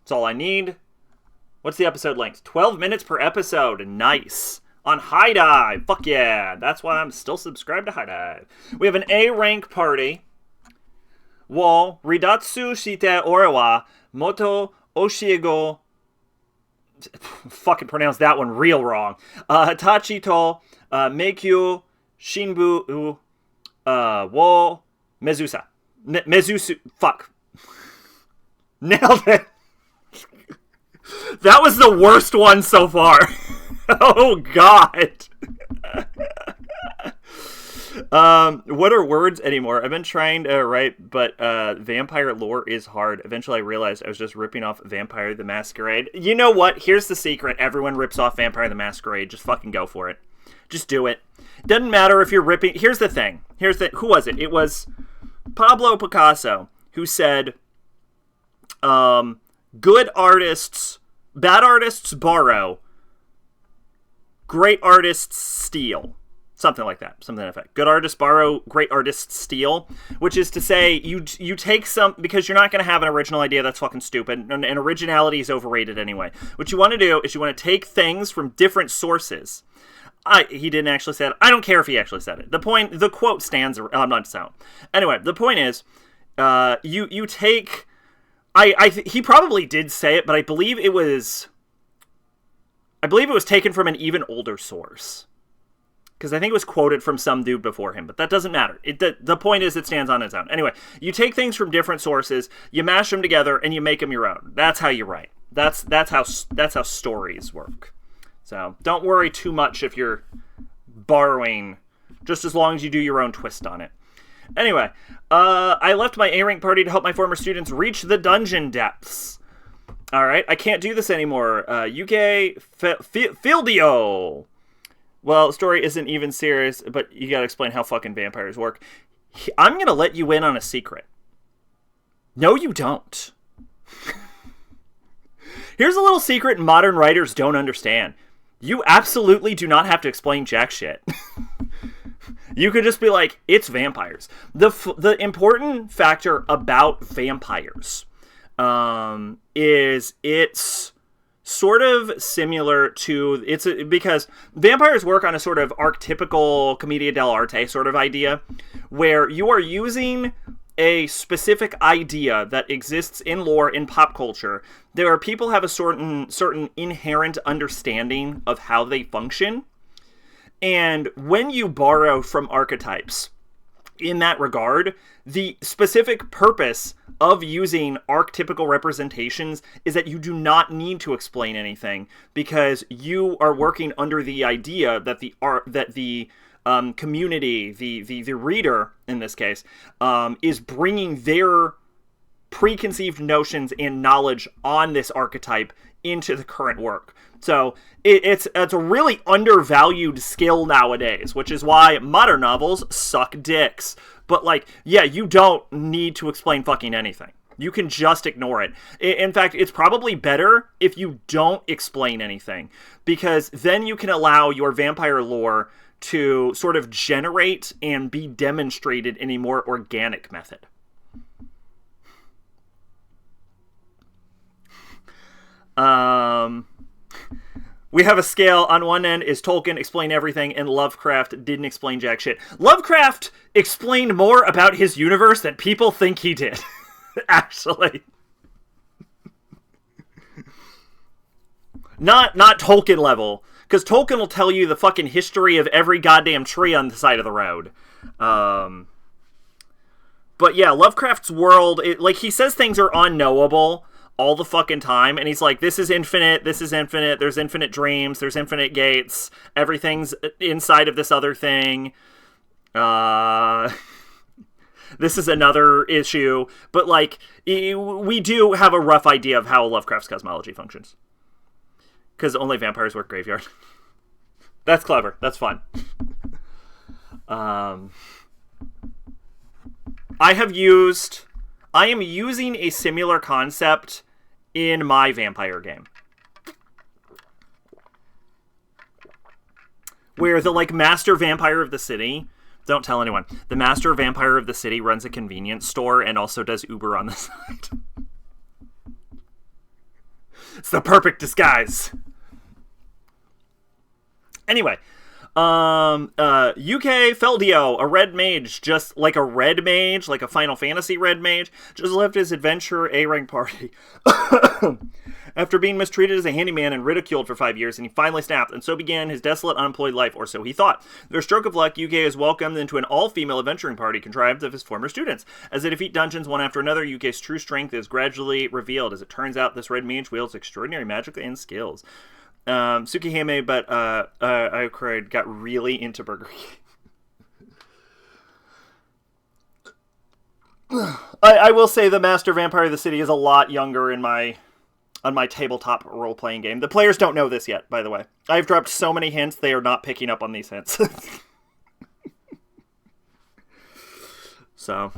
That's all I need. What's the episode length? 12 minutes per episode. Nice. On High Dive. Fuck yeah. That's why I'm still subscribed to High Dive. We have an A rank party. Wo ridatsu shite ore wa moto oshiego. Fucking pronounce that one real wrong. Tachi to meikyu shinbu wo mezusa. Mezusu. Fuck. Nailed it. That was the worst one so far. Oh, God. What are words anymore? I've been trying to write, but vampire lore is hard. Eventually I realized I was just ripping off Vampire the Masquerade. You know what? Here's the secret. Everyone rips off Vampire the Masquerade. Just fucking go for it. Just do it. Doesn't matter if you're ripping... Here's the thing. Who was it? It was Pablo Picasso who said, good artists... Bad artists borrow. Great artists steal. Something like that. Something like that. Good artists borrow. Great artists steal. Which is to say, you take some... Because you're not going to have an original idea. That's fucking stupid. And originality is overrated anyway. What you want to do is you want to take things from different sources. He didn't actually say it. I don't care if he actually said it. The quote stands... I'm not sound. Anyway, the point is, you take... he probably did say it, but I believe it was taken from an even older source. Because I think it was quoted from some dude before him, but that doesn't matter. The point is it stands on its own. Anyway, you take things from different sources, you mash them together, and you make them your own. That's how you write. That's how stories work. So don't worry too much if you're borrowing, just as long as you do your own twist on it. Anyway, I left my A-rank party to help my former students reach the dungeon depths. Alright, I can't do this anymore. UK Fieldio. Well, the story isn't even serious, but you gotta explain how fucking vampires work. I'm gonna let you in on a secret. No, you don't. Here's a little secret modern writers don't understand. You absolutely do not have to explain jack shit. You could just be like, it's vampires. The important factor about vampires is it's sort of similar to... because vampires work on a sort of archetypical commedia dell'arte sort of idea, where you are using a specific idea that exists in lore, in pop culture. There are people have a certain inherent understanding of how they function. And when you borrow from archetypes in that regard, the specific purpose of using archetypical representations is that you do not need to explain anything, because you are working under the idea that the community, the reader in this case, is bringing their preconceived notions and knowledge on this archetype into the current work. So it's a really undervalued skill nowadays, which is why modern novels suck dicks. But like, yeah, you don't need to explain fucking anything. You can just ignore it. In fact, it's probably better if you don't explain anything, because then you can allow your vampire lore to sort of generate and be demonstrated in a more organic method. We have a scale. On one end is Tolkien explained everything, and Lovecraft didn't explain jack shit. Lovecraft explained more about his universe than people think he did. Actually. Not Tolkien level, because Tolkien will tell you the fucking history of every goddamn tree on the side of the road. But yeah, Lovecraft's world, he says things are unknowable all the fucking time, and he's like, this is infinite, there's infinite dreams, there's infinite gates, everything's inside of this other thing. This is another issue, but we do have a rough idea of how Lovecraft's cosmology functions. Because only vampires work graveyard. That's clever, that's fun. I am using a similar concept in my vampire game, where the master vampire of the city, don't tell anyone, the master vampire of the city runs a convenience store and also does Uber on the side. It's the perfect disguise. Anyway, UK Feldio, a red mage, just like a red mage, like a Final Fantasy red mage, just left his adventure A-rank party. After being mistreated as a handyman and ridiculed for 5 years, and he finally snapped, and so began his desolate, unemployed life, or so he thought. With a stroke of luck, UK is welcomed into an all-female adventuring party contrived of his former students. As they defeat dungeons one after another, UK's true strength is gradually revealed. As it turns out, this red mage wields extraordinary magic and skills. Tsukihime, but I cried, got really into Burger King. I will say the Master Vampire of the City is a lot younger on my tabletop role-playing game. The players don't know this yet, by the way. I've dropped so many hints, they are not picking up on these hints. So...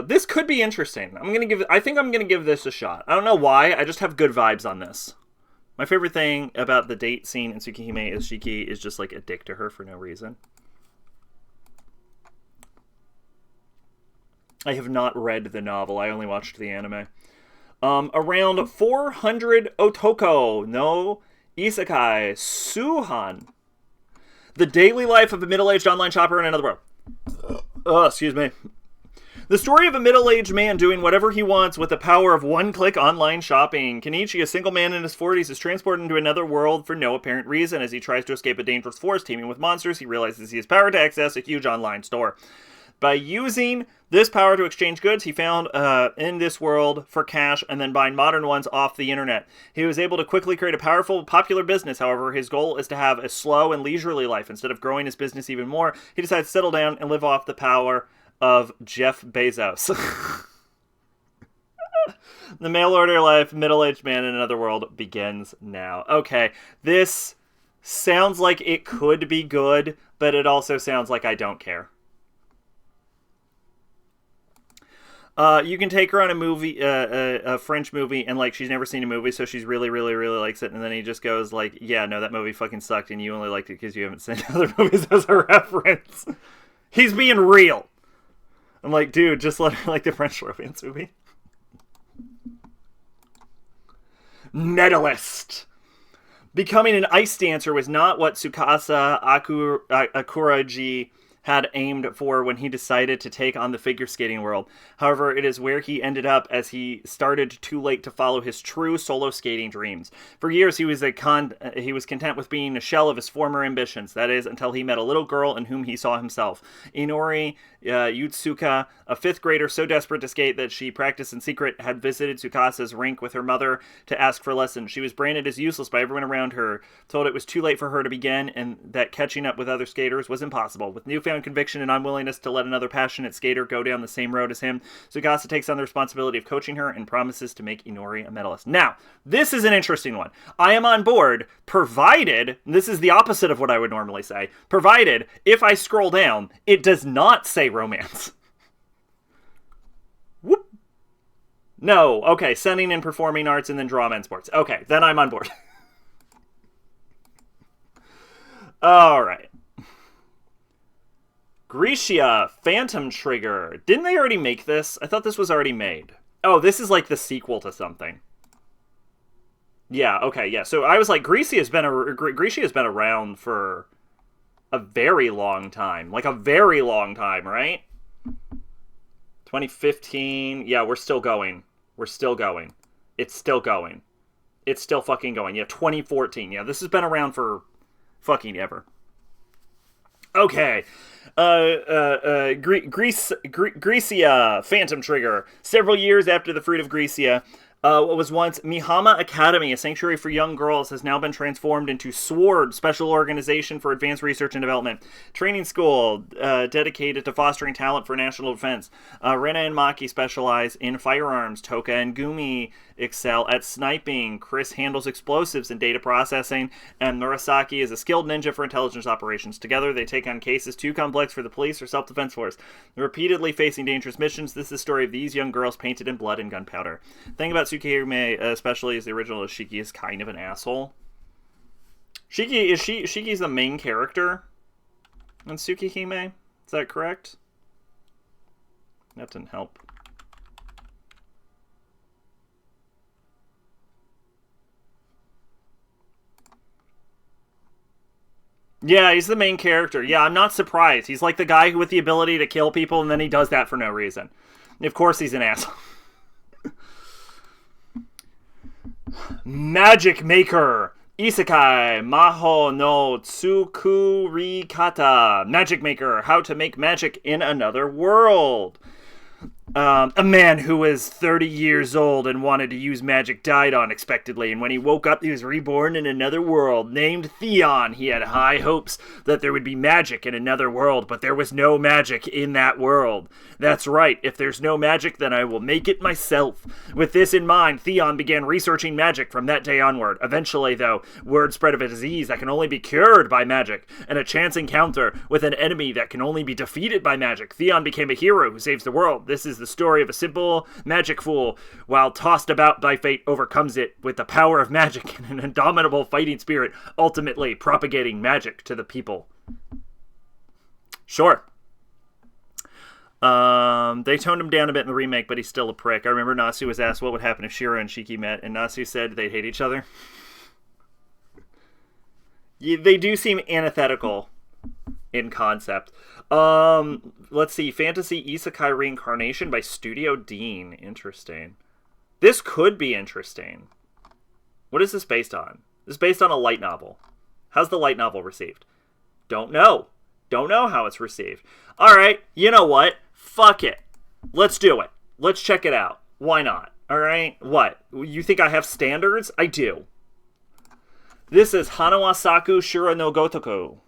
this could be interesting. I think I'm gonna give this a shot. I don't know why, I just have good vibes on this. My favorite thing about the date scene in Tsukihime is Shiki is just like a dick to her for no reason. I have not read the novel, I only watched the anime. Around 400 Otoko no Isekai Suhan. The daily life of a middle-aged online shopper in another world. Excuse me. The story of a middle-aged man doing whatever he wants with the power of one-click online shopping. Kenichi, a single man in his 40s, is transported into another world for no apparent reason. As he tries to escape a dangerous forest teeming with monsters, he realizes he has power to access a huge online store. By using this power to exchange goods he found in this world for cash and then buying modern ones off the internet. He was able to quickly create a powerful, popular business. However, his goal is to have a slow and leisurely life. Instead of growing his business even more, he decides to settle down and live off the power of Jeff Bezos. The mail-order life, middle-aged man in another world begins now. Okay, this sounds like it could be good, but it also sounds like I don't care. You can take her on a movie, a French movie, and, like, she's never seen a movie, so she's really, really, really likes it, and then he just goes, like, yeah, no, that movie fucking sucked, and you only liked it because you haven't seen other movies as a reference. He's being real. I'm like, dude, just let her like the French romance movie. Medalist. Becoming an ice dancer was not what Tsukasa Akuraji had aimed for when he decided to take on the figure skating world. However, it is where he ended up as he started too late to follow his true solo skating dreams. For years, he was content with being a shell of his former ambitions. That is, until he met a little girl in whom he saw himself. Inori Yutsuka, a fifth grader so desperate to skate that she practiced in secret, had visited Tsukasa's rink with her mother to ask for lessons. She was branded as useless by everyone around her, told it was too late for her to begin, and that catching up with other skaters was impossible. With newfound conviction and unwillingness to let another passionate skater go down the same road as him, Tsukasa takes on the responsibility of coaching her and promises to make Inori a medalist. Now, this is an interesting one. I am on board, provided, this is the opposite of what I would normally say, provided, if I scroll down, it does not say romance. Whoop. No, okay, sending and performing arts and then drama and sports. Okay, then I'm on board. Alright. Grisha, Phantom Trigger. Didn't they already make this? I thought this was already made. Oh, this is like the sequel to something. Yeah, okay, yeah. So I was like, Grisha has been around for a very long time. Like a very long time, right? 2015. Yeah, we're still going. We're still going. It's still going. It's still fucking going. Yeah, 2014. Yeah, this has been around for fucking ever. Okay. Grisha, Phantom Trigger. Several years after the fruit of Grisha, what was once Mihama Academy, a sanctuary for young girls, has now been transformed into SWORD, Special Organization for Advanced Research and Development. Training school dedicated to fostering talent for national defense. Rena and Maki specialize in firearms. Toka and Gumi excel at sniping. Chris handles explosives and data processing. And Murasaki is a skilled ninja for intelligence operations. Together, they take on cases too complex for the police or self-defense force. Repeatedly facing dangerous missions, this is the story of these young girls painted in blood and gunpowder. The thing about Tsukihime, especially as the original, is Shiki is kind of an asshole. Shiki's the main character in Tsukihime? Is that correct? That didn't help. Yeah, he's the main character. Yeah, I'm not surprised. He's like the guy with the ability to kill people, and then he does that for no reason. Of course he's an asshole. Magic Maker. Isekai Maho no Tsukurikata. Magic Maker. How to make magic in another world. A man who was 30 years old and wanted to use magic died unexpectedly, and when he woke up, he was reborn in another world. Named Theon, he had high hopes that there would be magic in another world, but there was no magic in that world. That's right, if there's no magic, then I will make it myself. With this in mind, Theon began researching magic from that day onward. Eventually, though, word spread of a disease that can only be cured by magic, and a chance encounter with an enemy that can only be defeated by magic. Theon became a hero who saves the world. This is the story of a simple magic fool, while tossed about by fate, overcomes it with the power of magic and an indomitable fighting spirit, ultimately propagating magic to the people. Sure. They toned him down a bit in the remake, but he's still a prick. I remember Nasu was asked what would happen if Shira and Shiki met, and Nasu said they'd hate each other. They do seem antithetical in concept. Let's see. Fantasy Isekai Reincarnation by Studio Dean. Interesting. This could be interesting. What is this based on? This is based on a light novel. How's the light novel received? Don't know. Don't know how it's received. Alright, you know what? Fuck it. Let's do it. Let's check it out. Why not? Alright? What? You think I have standards? I do. This is Hanawasaku Shura no Gotoku.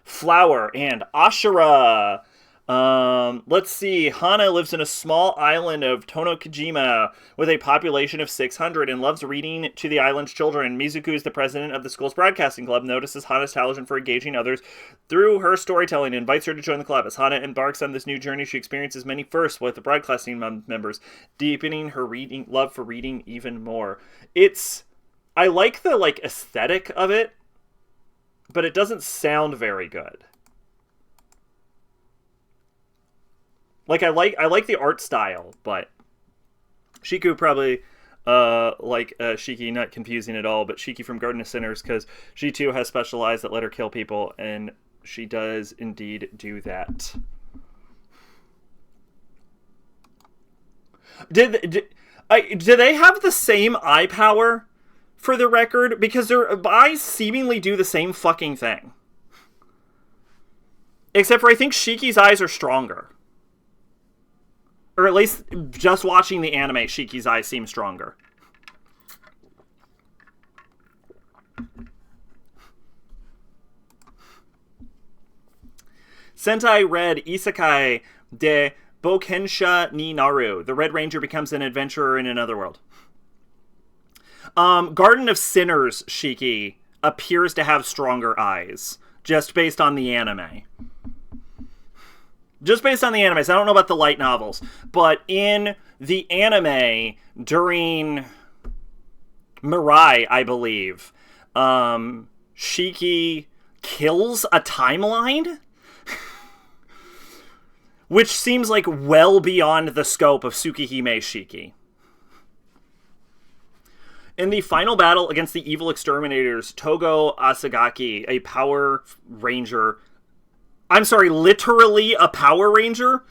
Flower and Ashura. Let's see. Hana lives in a small island of Tonokijima with a population of 600 and loves reading to the island's children. Mizuku is the president of the school's broadcasting club, notices Hana's talent for engaging others through her storytelling, and invites her to join the club. As Hana embarks on this new journey, she experiences many firsts with the broadcasting members, deepening her love for reading even more. I like the aesthetic of it, but it doesn't sound very good. I like the art style, but Shiku probably Shiki, not confusing at all, but Shiki from Garden of Sinners, because she too has special eyes that let her kill people, and she does indeed do that. Do they have the same eye power? For the record, because their eyes seemingly do the same fucking thing. Except for I think Shiki's eyes are stronger. Or at least just watching the anime, Shiki's eyes seem stronger. Sentai Red Isekai de Bokensha ni Naru. The Red Ranger becomes an adventurer in another world. Garden of Sinners Shiki appears to have stronger eyes, just based on the anime. Just based on the anime. So I don't know about the light novels. But in the anime, during Mirai, I believe, Shiki kills a timeline? Which seems like well beyond the scope of Tsukihime Shiki. In the final battle against the evil exterminators, Togo Asagaki, a Power Ranger... I'm sorry, literally a Power Ranger,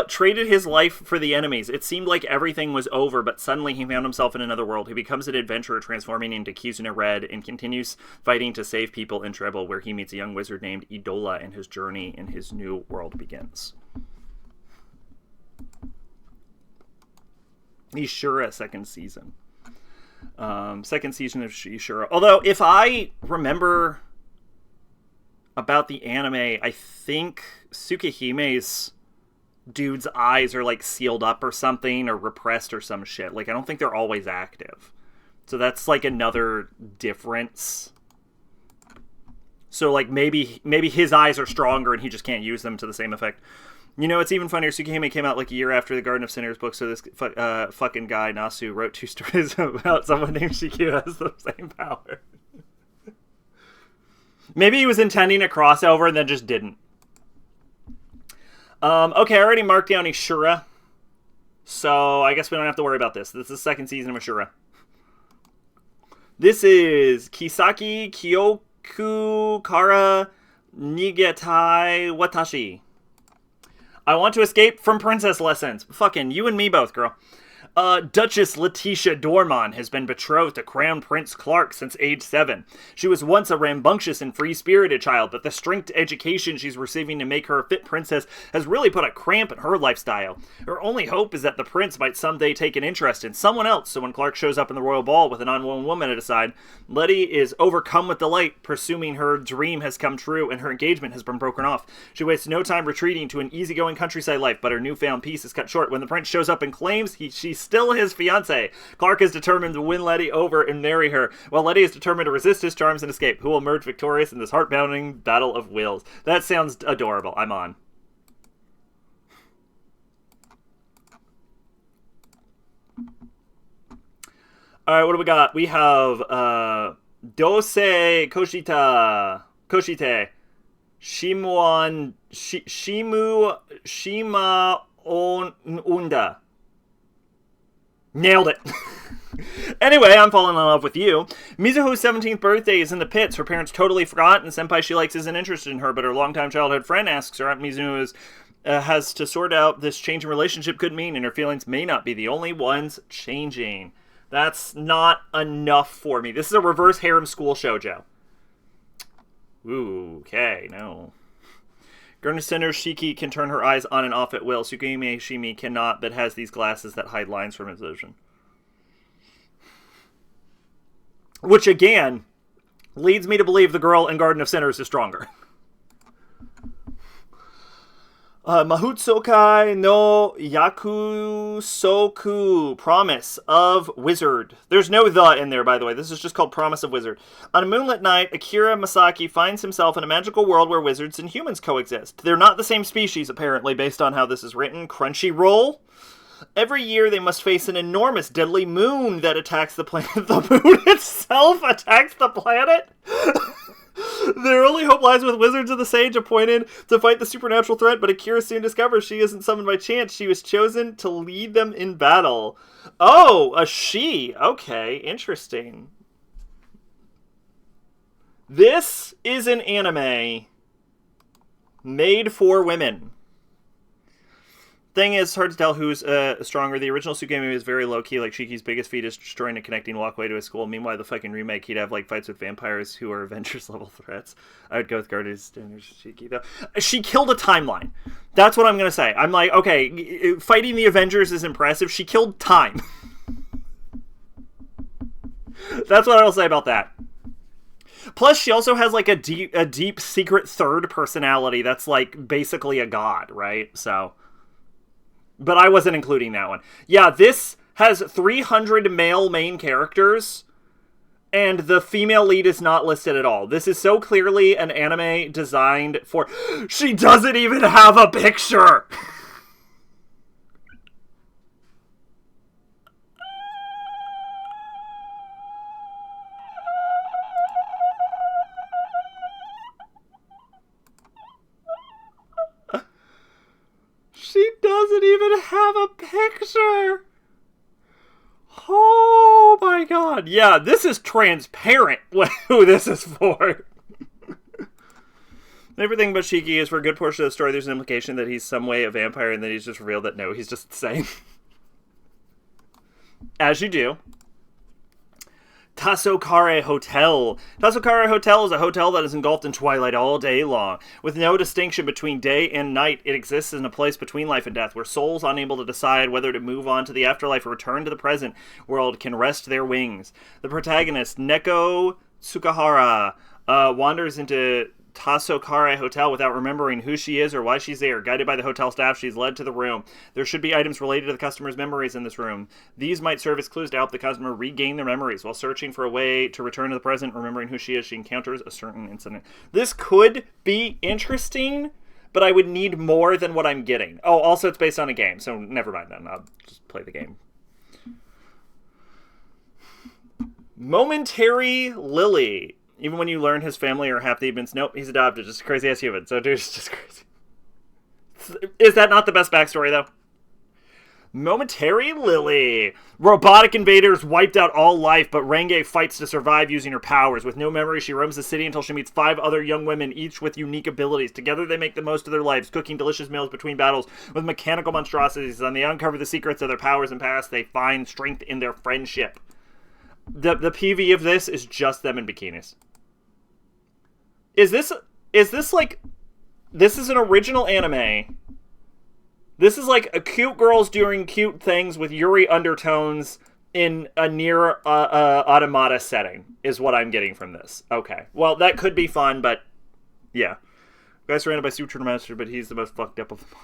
traded his life for the enemies. It seemed like everything was over, but suddenly he found himself in another world. He becomes an adventurer, transforming into Kizuna Red, and continues fighting to save people in trouble, where he meets a young wizard named Idola, and his journey in his new world begins. Ishura second season. Second season of Ishura. Although, if I remember about the anime, I think Tsukihime's dude's eyes are sealed up or something, or repressed or some shit. I don't think they're always active. So that's another difference. So maybe his eyes are stronger and he just can't use them to the same effect. You know, it's even funnier. Tsukihime came out a year after the Garden of Sinners book, so this fucking guy, Nasu, wrote 2 stories about someone named Shiki who has the same power. Maybe he was intending a crossover and then just didn't. Okay, I already marked down Ishura, so I guess we don't have to worry about this. This is the second season of Ishura. This is Kisaki Ku Kara Nigetai Watashi. I want to escape from princess lessons. Fucking you and me both, girl. Duchess Letitia Dormon has been betrothed to Crown Prince Clark since age 7. She was once a rambunctious and free-spirited child, but the strict education she's receiving to make her a fit princess has really put a cramp in her lifestyle. Her only hope is that the prince might someday take an interest in someone else, so when Clark shows up in the royal ball with an unknown woman at his side, Letty is overcome with delight, presuming her dream has come true and her engagement has been broken off. She wastes no time retreating to an easygoing countryside life, but her newfound peace is cut short when the prince shows up and claims she's still his fiancée. Clark is determined to win Letty over and marry her, while Letty is determined to resist his charms and escape. Who will emerge victorious in this heart-pounding battle of wills? That sounds adorable. I'm on. Alright, what do we got? We have, Dose Koshite, Shimu Shima Unda. Nailed it. Anyway, I'm falling in love with you. Mizuho's 17th birthday is in the pits. Her parents totally forgot, and senpai she likes isn't interested in her, but her longtime childhood friend asks her. Aunt Mizuho has to sort out this change in relationship could mean, and her feelings may not be the only ones changing. That's not enough for me. This is a reverse harem school shoujo. Ooh, okay, no. Gurna Center Shiki can turn her eyes on and off at will. Tsukime Shimi cannot, but has these glasses that hide lines from his vision. Which, again, leads me to believe the girl in Garden of Sinners is stronger. Mahutsokai no Yakusoku, Promise of Wizard. There's no the in there, by the way. This is just called Promise of Wizard. On a moonlit night, Akira Masaki finds himself in a magical world where wizards and humans coexist. They're not the same species, apparently, based on how this is written. Crunchyroll. Every year they must face an enormous, deadly moon that attacks the planet. The moon itself attacks the planet? Their only hope lies with wizards of the sage appointed to fight the supernatural threat, but Akira soon discovers she isn't summoned by chance. She was chosen to lead them in battle. Oh, a she. Okay, interesting. This is an anime made for women. Thing is, it's hard to tell who's stronger. The original Tsukimi was very low-key, like Shiki's biggest feat is destroying a connecting walkway to his school. Meanwhile, the fucking remake, he'd have like fights with vampires who are Avengers-level threats. I would go with Guardians Standards Shiki, though. She killed a timeline. That's what I'm going to say. I'm like, okay, fighting the Avengers is impressive. She killed time. That's what I'll say about that. Plus, she also has like a deep secret third personality that's like basically a god, right? So... But I wasn't including that one. Yeah, this has 300 male main characters, and the female lead is not listed at all. This is so clearly an anime designed for... She doesn't even have a picture! She doesn't even have a picture. Oh my god. Yeah, this is transparent who this is for. Everything but Shiki is for a good portion of the story. There's an implication that he's some way a vampire, and then he's just revealed that no, he's just the same. As you do. Tasokare Hotel. Tasokare Hotel is a hotel that is engulfed in twilight all day long. With no distinction between day and night, it exists in a place between life and death, where souls unable to decide whether to move on to the afterlife or return to the present world can rest their wings. The protagonist, Neko Tsukahara, wanders into Tasokare Hotel without remembering who she is or why she's there. Guided by the hotel staff, she's led to the room. There should be items related to the customer's memories in this room. These might serve as clues to help the customer regain their memories. While searching for a way to return to the present, remembering who she is, she encounters a certain incident. This could be interesting, but I would need more than what I'm getting. Oh, also it's based on a game, so never mind then. I'll just play the game. Momentary Lily. Even when you learn his family are half demons, nope, he's adopted. Just a crazy-ass human. So, dude, it's just crazy. Is that not the best backstory, though? Momentary Lily. Robotic invaders wiped out all life, but Renge fights to survive using her powers. With no memory, she roams the city until she meets 5 other young women, each with unique abilities. Together, they make the most of their lives, cooking delicious meals between battles with mechanical monstrosities. And they uncover the secrets of their powers and past. They find strength in their friendship. The PV of this is just them in bikinis. Is this like... This is an original anime. This is like a cute girls doing cute things with Yuri undertones in a near automata setting, is what I'm getting from this. Okay. Well, that could be fun, but yeah. Guy's surrounded by Supernatural Master, but he's the most fucked up of them all.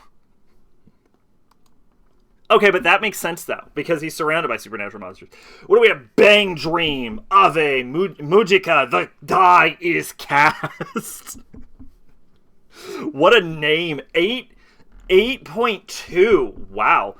Okay, but that makes sense, though, because he's surrounded by supernatural monsters. What do we have? Bang Dream, Ave, Mujika, the die is cast. What a name. 8.2. Wow.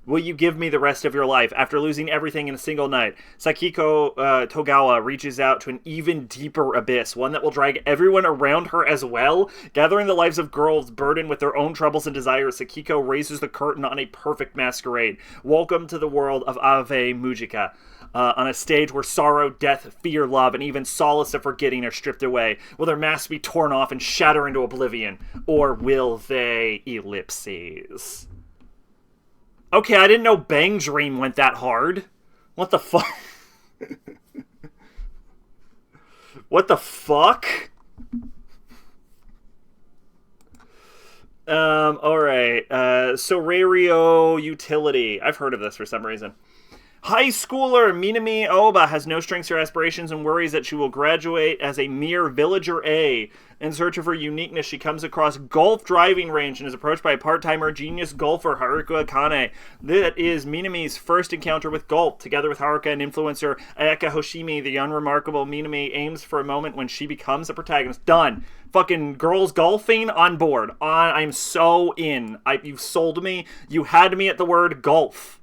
Will you give me the rest of your life? After losing everything in a single night, Sakiko Togawa reaches out to an even deeper abyss, one that will drag everyone around her as well. Gathering the lives of girls burdened with their own troubles and desires, Sakiko raises the curtain on a perfect masquerade. Welcome to the world of Ave Mujika. On a stage where sorrow, death, fear, love, and even solace of forgetting are stripped away. Will their masks be torn off and shatter into oblivion? Or will they ellipses? Okay, I didn't know Bang Dream went that hard. What the fuck? What the fuck? Alright. Sorario Utility. I've heard of this for some reason. High schooler Minami Oba has no strengths or aspirations and worries that she will graduate as a mere villager A. In search of her uniqueness, she comes across golf driving range and is approached by a part-timer genius golfer, Haruka Akane. That is Minami's first encounter with golf. Together with Haruka and influencer Ayaka Hoshimi, the unremarkable Minami aims for a moment when she becomes a protagonist. Done. Fucking girls golfing on board. I'm so in. You've sold me. You had me at the word golf.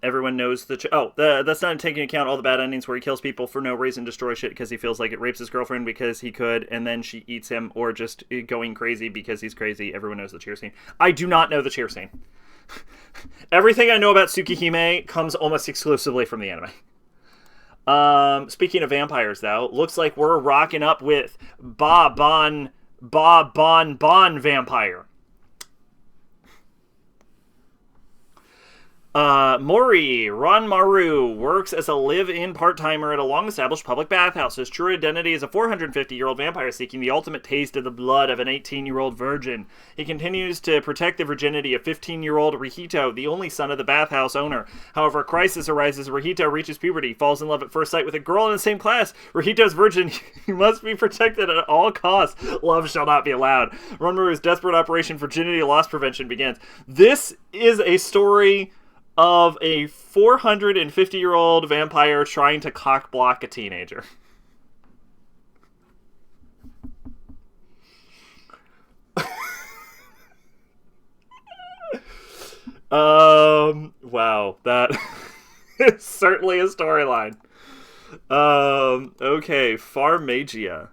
Everyone knows that's not taking into account all the bad endings where he kills people for no reason, destroys shit because he feels like it, rapes his girlfriend because he could, and then she eats him, or just going crazy because he's crazy. Everyone knows the cheer scene. I do not know the cheer scene. Everything I know about Tsukihime comes almost exclusively from the anime. Speaking of vampires, though, looks like we're rocking up with Ba Bon Vampire. Mori Ranmaru works as a live-in part-timer at a long-established public bathhouse. His true identity is a 450-year-old vampire seeking the ultimate taste of the blood of an 18-year-old virgin. He continues to protect the virginity of 15-year-old Rihito, the only son of the bathhouse owner. However, a crisis arises as Rihito reaches puberty, falls in love at first sight with a girl in the same class. Rihito's virgin, he must be protected at all costs. Love shall not be allowed. Ranmaru's desperate operation virginity loss prevention begins. This is a story of a 450-year-old vampire trying to cock-block a teenager. Wow, that is certainly a storyline. Okay, Farmagia.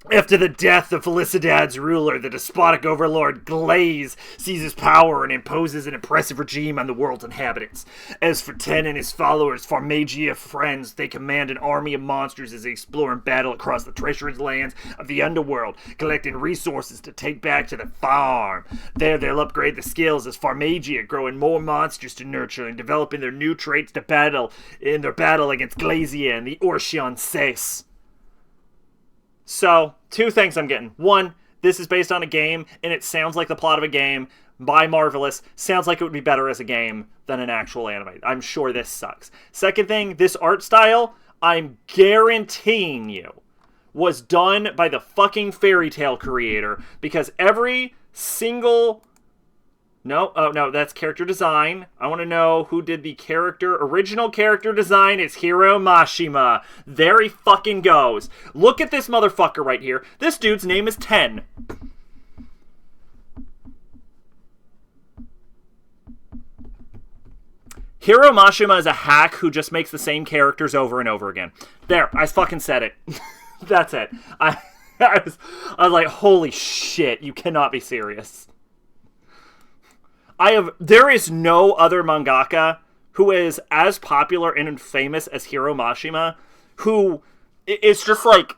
After the death of Felicidad's ruler, the despotic overlord Glaze seizes power and imposes an oppressive regime on the world's inhabitants. As for Ten and his followers, Farmagia friends, they command an army of monsters as they explore and battle across the treacherous lands of the underworld, collecting resources to take back to the farm. There they'll upgrade the skills as Farmagia, growing more monsters to nurture and developing their new traits to battle in their battle against Glazia and the Orchion Ces. So, 2 things I'm getting. 1, this is based on a game, and it sounds like the plot of a game by Marvelous. Sounds like it would be better as a game than an actual anime. I'm sure this sucks. Second thing, this art style, I'm guaranteeing you, was done by the fucking Fairy Tail creator, because every single... No, that's character design. I want to know who did the original character design is Hiro Mashima. There he fucking goes. Look at this motherfucker right here. This dude's name is Ten. Hiro Mashima is a hack who just makes the same characters over and over again. There, I fucking said it. That's it. I was like, holy shit, you cannot be serious. There is no other mangaka who is as popular and famous as Hiro Mashima, who is just like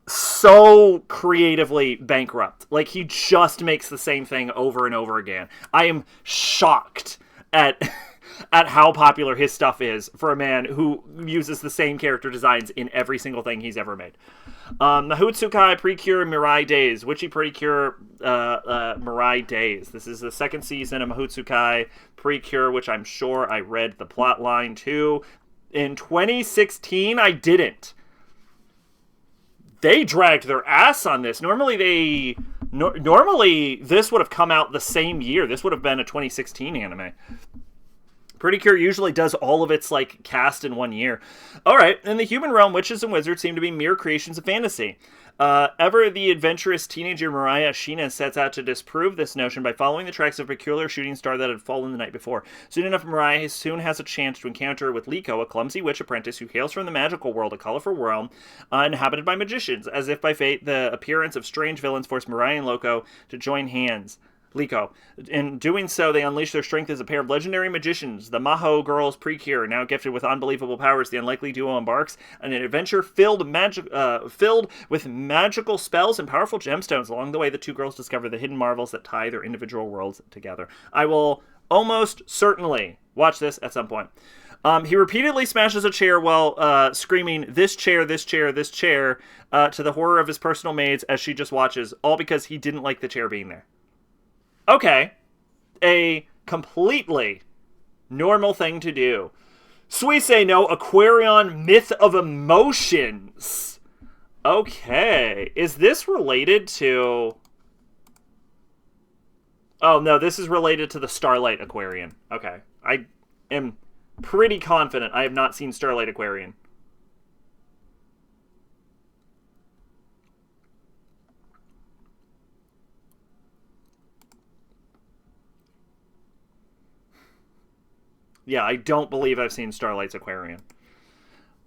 so creatively bankrupt. Like, he just makes the same thing over and over again. I am shocked at how popular his stuff is for a man who uses the same character designs in every single thing he's ever made. Mahotsukai Precure Mirai Days. Witchy Precure Mirai Days. This is the second season of Mahotsukai Precure, which I'm sure I read the plot line to. In 2016, I didn't. They dragged their ass on this. Normally this would have come out the same year. This would have been a 2016 anime. Pretty Cure usually does all of its, like, cast in 1 year. Alright, in the human realm, witches and wizards seem to be mere creations of fantasy. Ever the adventurous teenager Mariah Ashina sets out to disprove this notion by following the tracks of a peculiar shooting star that had fallen the night before. Soon enough, Mariah soon has a chance to encounter with Liko, a clumsy witch apprentice who hails from the magical world, a colorful realm inhabited by magicians. As if by fate, the appearance of strange villains force Mariah and Liko to join hands. Liko. In doing so, they unleash their strength as a pair of legendary magicians. The Maho girls Precure, now gifted with unbelievable powers, the unlikely duo embarks on an adventure filled with magical spells and powerful gemstones. Along the way, the two girls discover the hidden marvels that tie their individual worlds together. I will almost certainly watch this at some point. He repeatedly smashes a chair while screaming, "This chair, this chair, this chair," to the horror of his personal maids as she just watches, all because he didn't like the chair being there. Okay, a completely normal thing to do. Suisei no Aquarion Myth of Emotions. Okay, is this related to... Oh, no, this is related to the Starlight Aquarian. Okay, I am pretty confident I have not seen Starlight Aquarian. Yeah, I don't believe I've seen Starlight's Aquarian.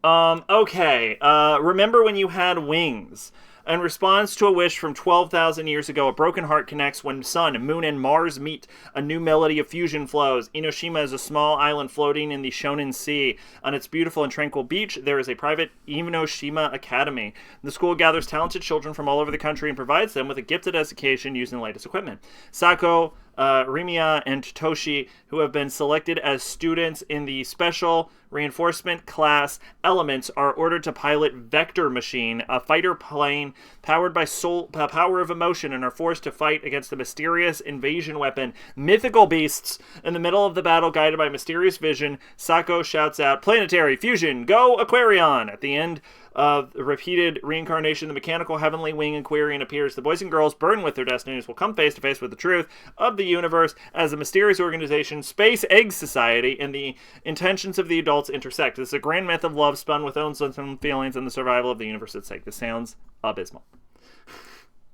Okay. Remember when you had wings? In response to a wish from 12,000 years ago, a broken heart connects when sun, moon, and Mars meet. A new melody of fusion flows. Enoshima is a small island floating in the Shonen Sea. On its beautiful and tranquil beach, there is a private Enoshima Academy. The school gathers talented children from all over the country and provides them with a gifted education using the latest equipment. Sako, Rimiya, and Toshi, who have been selected as students in the special reinforcement class Elements, are ordered to pilot Vector Machine, a fighter plane powered by power of emotion, and are forced to fight against the mysterious invasion weapon Mythical Beasts. In the middle of the battle, guided by mysterious vision, Sako shouts out, "Planetary Fusion, go Aquarion!" At the end of the repeated reincarnation, the mechanical heavenly wing Aquarian appears. The boys and girls, burdened with their destinies, will come face to face with the truth of the universe as the mysterious organization Space Egg Society and the intentions of the adults intersect. This is a grand myth of love spun with own feelings and the survival of the universe's sake. This sounds abysmal.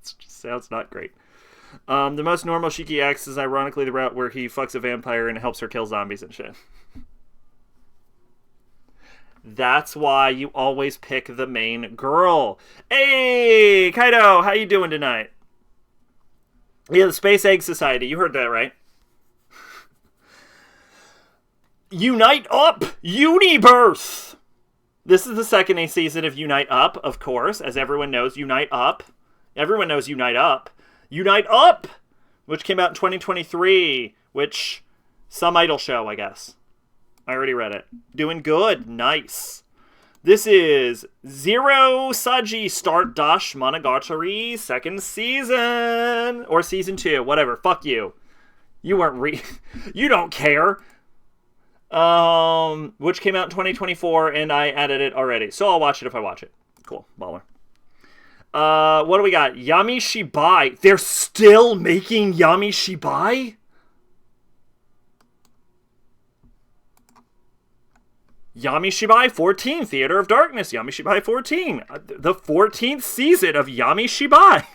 It just sounds not great. The most normal Shiki X is ironically the route where he fucks a vampire and helps her kill zombies and shit. That's why you always pick the main girl. Hey, Kaido, how you doing tonight? Yeah, the Space Egg Society. You heard that, right? Unite Up! Unibirth! This is the second season of Unite Up, of course. As everyone knows, Unite Up. Everyone knows Unite Up. Unite Up! Which came out in 2023. Which, some idol show, I guess. I already read it. Doing good. Nice. This is Zero Saji Start Dash Monogatari second season. Or season 2. Whatever. Fuck you. You weren't You don't care. Which came out in 2024 and I added it already. So I'll watch it if I watch it. Cool. Baller. What do we got? Yami Shibai. They're still making Yami Shibai? Yami Shibai 14, Theater of Darkness, Yami Shibai 14. The 14th season of Yami Shibai.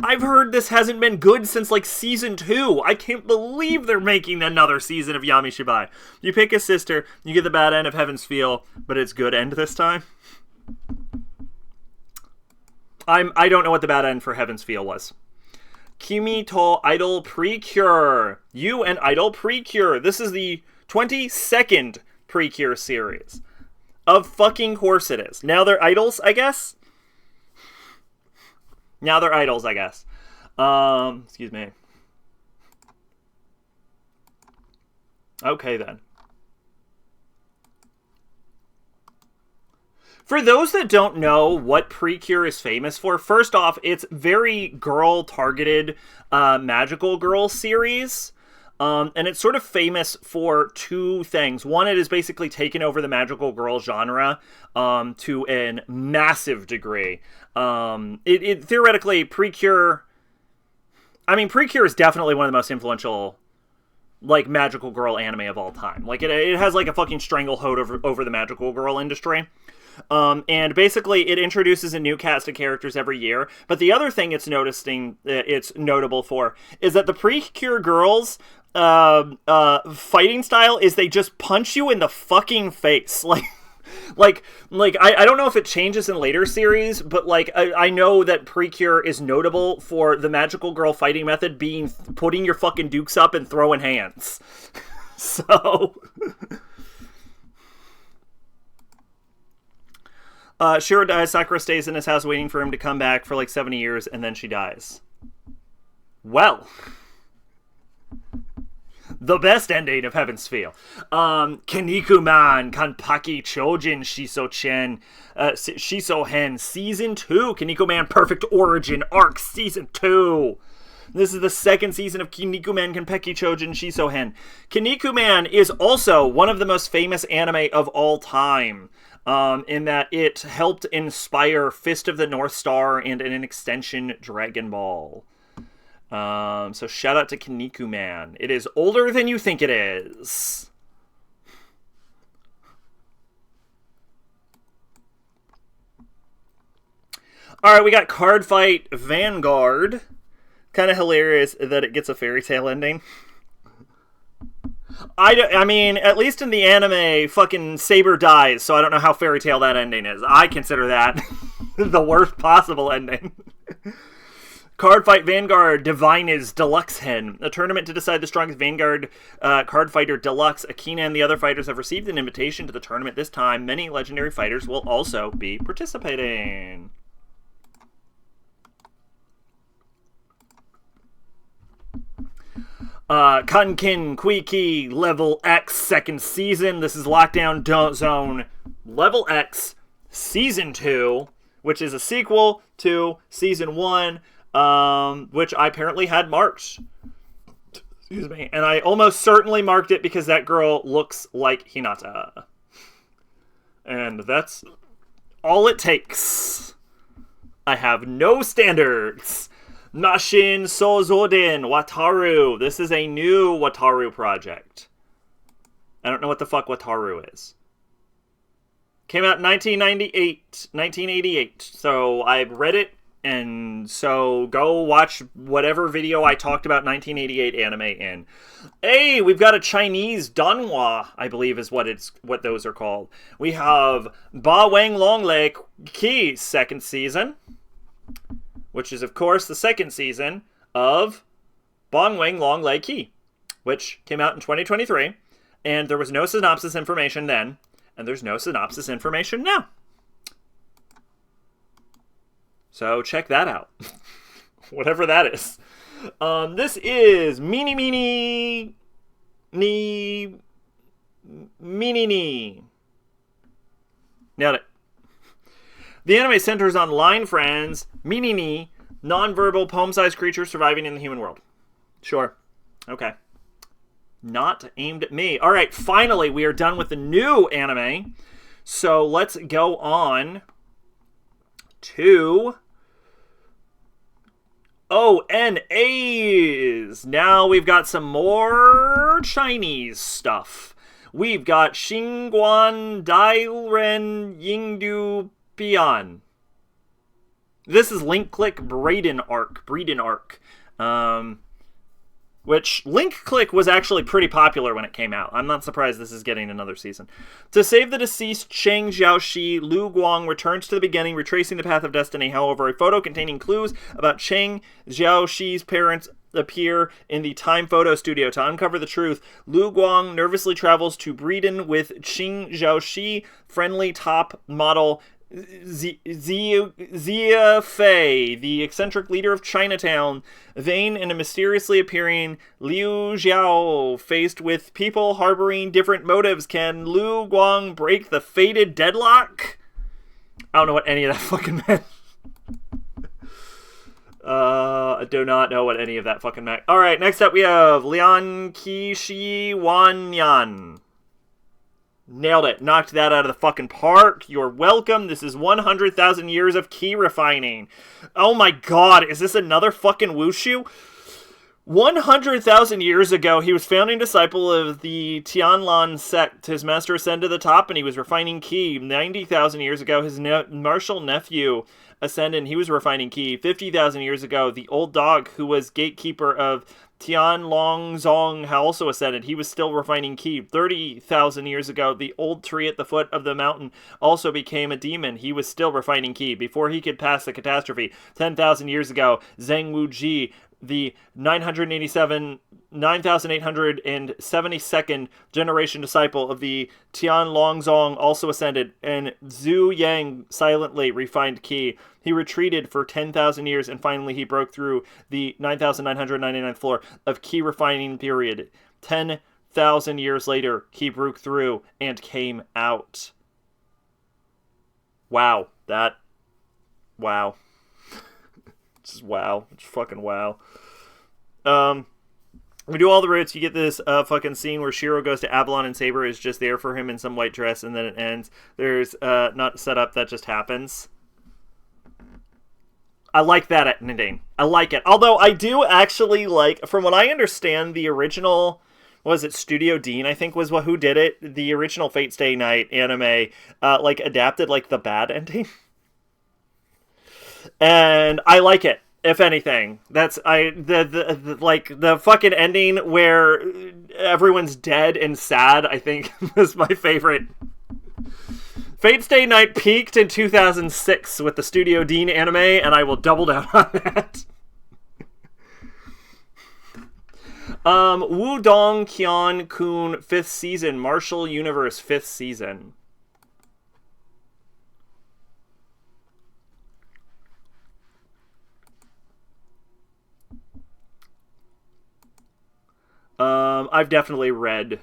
I've heard this hasn't been good since, like, season 2. I can't believe they're making another season of Yami Shibai. You pick a sister, you get the bad end of Heaven's Feel, but it's good end this time. I don't know what the bad end for Heaven's Feel was. Kimi to Idol Precure. You and Idol Precure. This is the 22nd Precure series. Of fucking course it is. Now they're idols, I guess? Now they're idols, I guess. Excuse me. Okay, then. For those that don't know what Precure is famous for, first off, it's very girl-targeted magical girl series. And it's sort of famous for two things. One, it has basically taken over the magical girl genre to a massive degree. It theoretically, Precure... I mean, Precure is definitely one of the most influential, like, magical girl anime of all time. Like, it has, like, a fucking stranglehold over the magical girl industry. And basically, it introduces a new cast of characters every year. But the other thing it's notable for is that the Precure girls... fighting style is they just punch you in the fucking face. Like I don't know if it changes in later series, but like I know that Precure is notable for the magical girl fighting method being putting your fucking dukes up and throwing hands. So Shiro dies, Sakura stays in his house waiting for him to come back for like 70 years, and then she dies. Well, the best ending of Heaven's Feel. Kinnikuman Kanpaki Chojin Shiso-chen Shiso-hen Season 2. Kinnikuman Perfect Origin Arc Season 2. This is the second season of Kinnikuman Kanpeki Chojin Shiso-hen. Kinnikuman is also one of the most famous anime of all time. In that it helped inspire Fist of the North Star and in an extension Dragon Ball. So shout out to Kinnikuman. It is older than you think it is. Alright, we got Card Fight Vanguard. Kind of hilarious that it gets a fairy tale ending. I mean, at least in the anime, fucking Saber dies, so I don't know how fairy tale that ending is. I consider that the worst possible ending. Card Fight Vanguard Divine is Deluxe Hen. A tournament to decide the strongest Vanguard card fighter Deluxe. Akina and the other fighters have received an invitation to the tournament this time. Many legendary fighters will also be participating. Kankin Kuiki Level X second season. This is Lockdown Zone Level X Season 2, which is a sequel to Season 1. Which I apparently had marked. Excuse me. And I almost certainly marked it because that girl looks like Hinata. And that's all it takes. I have no standards. Nashin Sozoden Wataru. This is a new Wataru project. I don't know what the fuck Wataru is. Came out in 1988. So I read it. And so go watch whatever video I talked about 1988 anime in. Hey, we've got a Chinese Danhua, I believe is what those are called. We have Ba Wang Longlei Ki second season, which is of course the second season of Ba Wang Longlei Ki, which came out in 2023, and there was no synopsis information then, and there's no synopsis information now. So check that out. Whatever that is. This is Mini. Nailed it. The anime centers on line friends, Mini, non-verbal poem-sized creatures surviving in the human world. Sure. Okay. Not aimed at me. Alright, finally we are done with the new anime. So let's go on to ONAs. Now we've got some more Chinese stuff. We've got Xingguan Dairen Yingdu Pian. This is Link Click Breeden Arc. Which, Link Click was actually pretty popular when it came out. I'm not surprised this is getting another season. To save the deceased Cheng Xiaoxi, Lu Guang returns to the beginning, retracing the path of destiny. However, a photo containing clues about Cheng Xiaoxi's parents appear in the Time Photo Studio. To uncover the truth, Lu Guang nervously travels to Breeden with Cheng Xiaoxi, friendly top model Zia Fei, the eccentric leader of Chinatown, Vane, and a mysteriously appearing Liu Xiao. Faced with people harboring different motives, can Lu Guang break the fated deadlock? I don't know what any of that fucking meant. I do not know what any of that fucking meant. Alright, next up we have Lian Qixi Wanyan. Nailed it. Knocked that out of the fucking park. You're welcome. This is 100,000 years of key refining. Oh my god, is this another fucking wushu? 100,000 years ago, he was founding disciple of the Tianlan sect. His master ascended to the top and he was refining key. 90,000 years ago, his martial nephew ascended and he was refining key. 50,000 years ago, the old dog who was gatekeeper of Tianlongzong also ascended. He was still refining ki. 30,000 years ago, the old tree at the foot of the mountain also became a demon. He was still refining ki before he could pass the catastrophe. 10,000 years ago, Zheng Wuji, the 9,872nd generation disciple of the Tianlongzong also ascended, and Zhu Yang silently refined ki. He retreated for 10,000 years, and finally he broke through the 9,999th floor of ki refining period. 10,000 years later, he broke through and came out. Wow. Wow. Just wow. Just fucking wow. We do all the routes. You get this fucking scene where Shiro goes to Avalon and Saber is just there for him in some white dress, and then it ends. There's not set up, that just happens. I like that ending. I like it. Although I do actually like, from what I understand, the original, was it Studio Dean, I think was who did it? The original Fate Stay Night anime, adapted the bad ending. And I like it. If anything, that's the fucking ending where everyone's dead and sad, I think was my favorite. Fate Stay Night peaked in 2006 with the Studio Dean anime, and I will double down on that. Wudong Qian Kun 5th season, Martial Universe 5th season. I've definitely read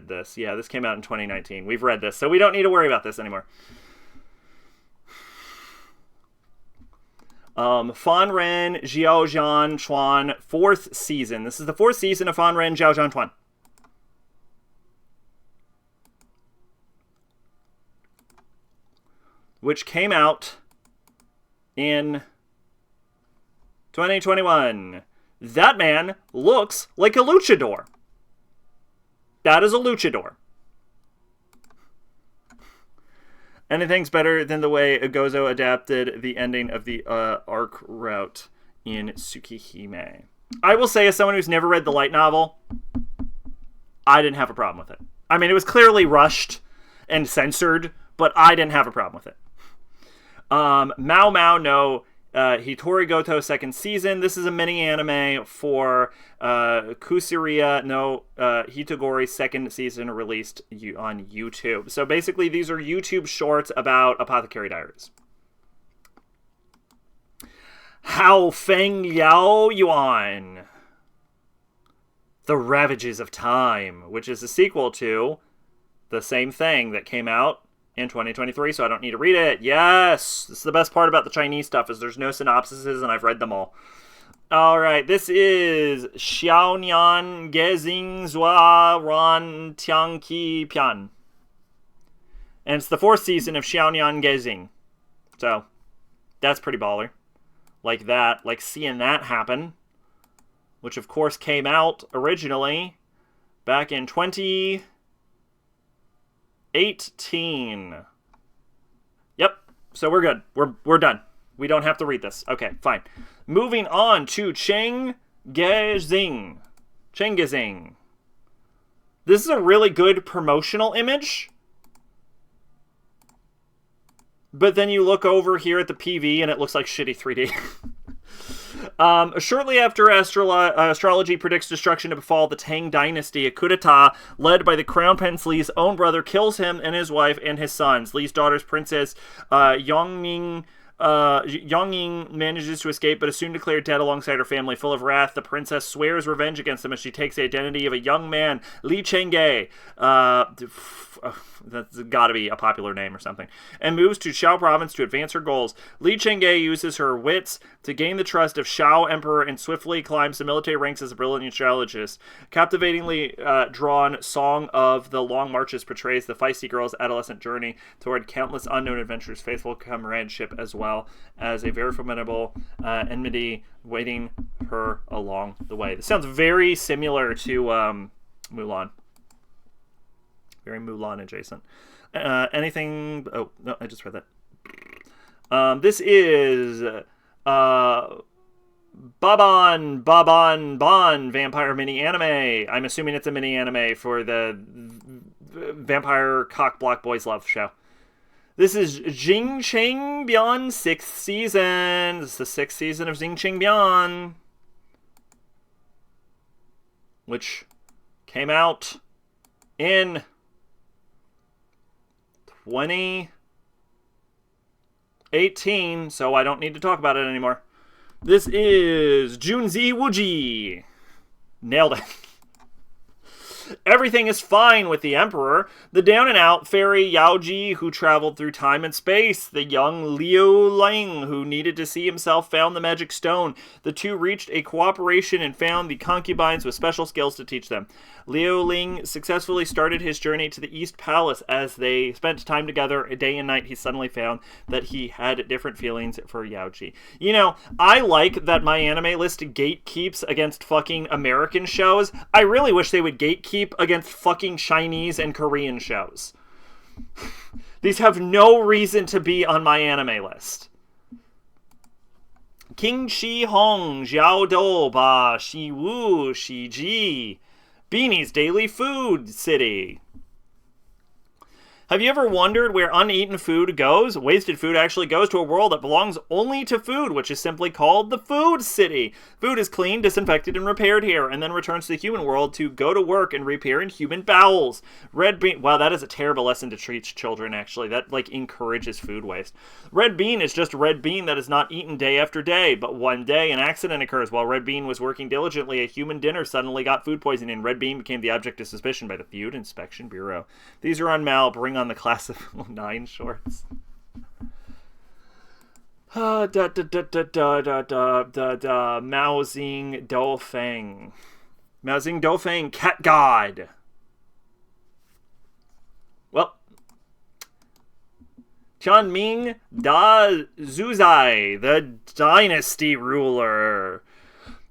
this. Yeah, this came out in 2019. We've read this, so we don't need to worry about this anymore. Fanren Xiaozhan Chuan, 4th season. This is the 4th season of Fanren Xiaozhan Chuan. Which came out in 2021. That man looks like a luchador. That is a luchador. Anything's better than the way Gozo adapted the ending of the arc route in Tsukihime. I will say, as someone who's never read the light novel, I didn't have a problem with it. I mean, it was clearly rushed and censored, but I didn't have a problem with it. Mao Mao no Hitori Goto 2nd season. This is a mini anime for Kusuriya no Hitogori 2nd season, released on YouTube. So basically these are YouTube shorts about Apothecary Diaries. Hao Feng Yao Yuan, The Ravages of Time, which is a sequel to the same thing that came out in 2023, so I don't need to read it. Yes! This is the best part about the Chinese stuff, is there's no synopsises, and I've read them all. Alright, this is Xiaonian Gezing Zua Ran Tiangqi Pian. And it's the 4th season of Xiaonian Gezing. So, that's pretty baller. Like that, like seeing that happen. Which of course came out originally back in 2018. Yep. So we're good. We're done. We don't have to read this. Okay, fine. Moving on to Cheng-Gezing. Cheng-Gezing. This is a really good promotional image. But then you look over here at the PV and it looks like shitty 3D. Shortly after astrology predicts destruction to befall the Tang dynasty, a coup d'etat led by the Crown Prince Li's own brother kills him and his wife and his sons. Li's daughter's Princess Yongning manages to escape, but is soon declared dead alongside her family. Full of wrath, the princess swears revenge against them as she takes the identity of a young man, Li Chengge. That's got to be a popular name or something. And moves to Xiao province to advance her goals. Li Chengge uses her wits to gain the trust of Xiao Emperor and swiftly climbs the military ranks as a brilliant strategist. Captivatingly drawn Song of the Long Marches portrays the feisty girl's adolescent journey toward countless unknown adventures, faithful comradeship, as well as a very formidable enmity waiting her along the way. This sounds very similar to Mulan. Very Mulan adjacent. Anything... Oh, no, I just read that. This is... Bon vampire mini anime. I'm assuming it's a mini anime for the Vampire Cock Block Boys Love show. This is Jing Cheng Bian 6th season. This is the 6th season of Jing Cheng Bian, which came out in 2018, so I don't need to talk about it anymore. This is Junzi Wuji. Nailed it. Everything is fine with the Emperor. The down-and-out fairy Yaoji, who traveled through time and space. The young Liu Ling, who needed to see himself, found the magic stone. The two reached a cooperation and found the concubines with special skills to teach them. Liu Ling successfully started his journey to the East Palace. As they spent time together day and night, he suddenly found that he had different feelings for Yaoji. You know, I like that my anime list gatekeeps against fucking American shows. I really wish they would gatekeep against fucking Chinese and Korean shows. These have no reason to be on my anime list. King Shi Hong, Jiao Do, Ba, Shi Wu, Shi Ji. Beanie's Daily Food City. Have you ever wondered where uneaten food goes? Wasted food actually goes to a world that belongs only to food, which is simply called the Food City. Food is cleaned, disinfected, and repaired here, and then returns to the human world to go to work and repair in human bowels. Red bean... Wow, that is a terrible lesson to teach children, actually. That, encourages food waste. Red bean is just red bean that is not eaten day after day, but one day an accident occurs. While red bean was working diligently, a human dinner suddenly got food poisoning, and red bean became the object of suspicion by the Food Inspection Bureau. These are on Mal. Bring on the class of 9 shorts. Mao Xing Dofeng. Mao Xing Dofeng, Cat God. Well, Tianming Da Zuzai, the dynasty ruler.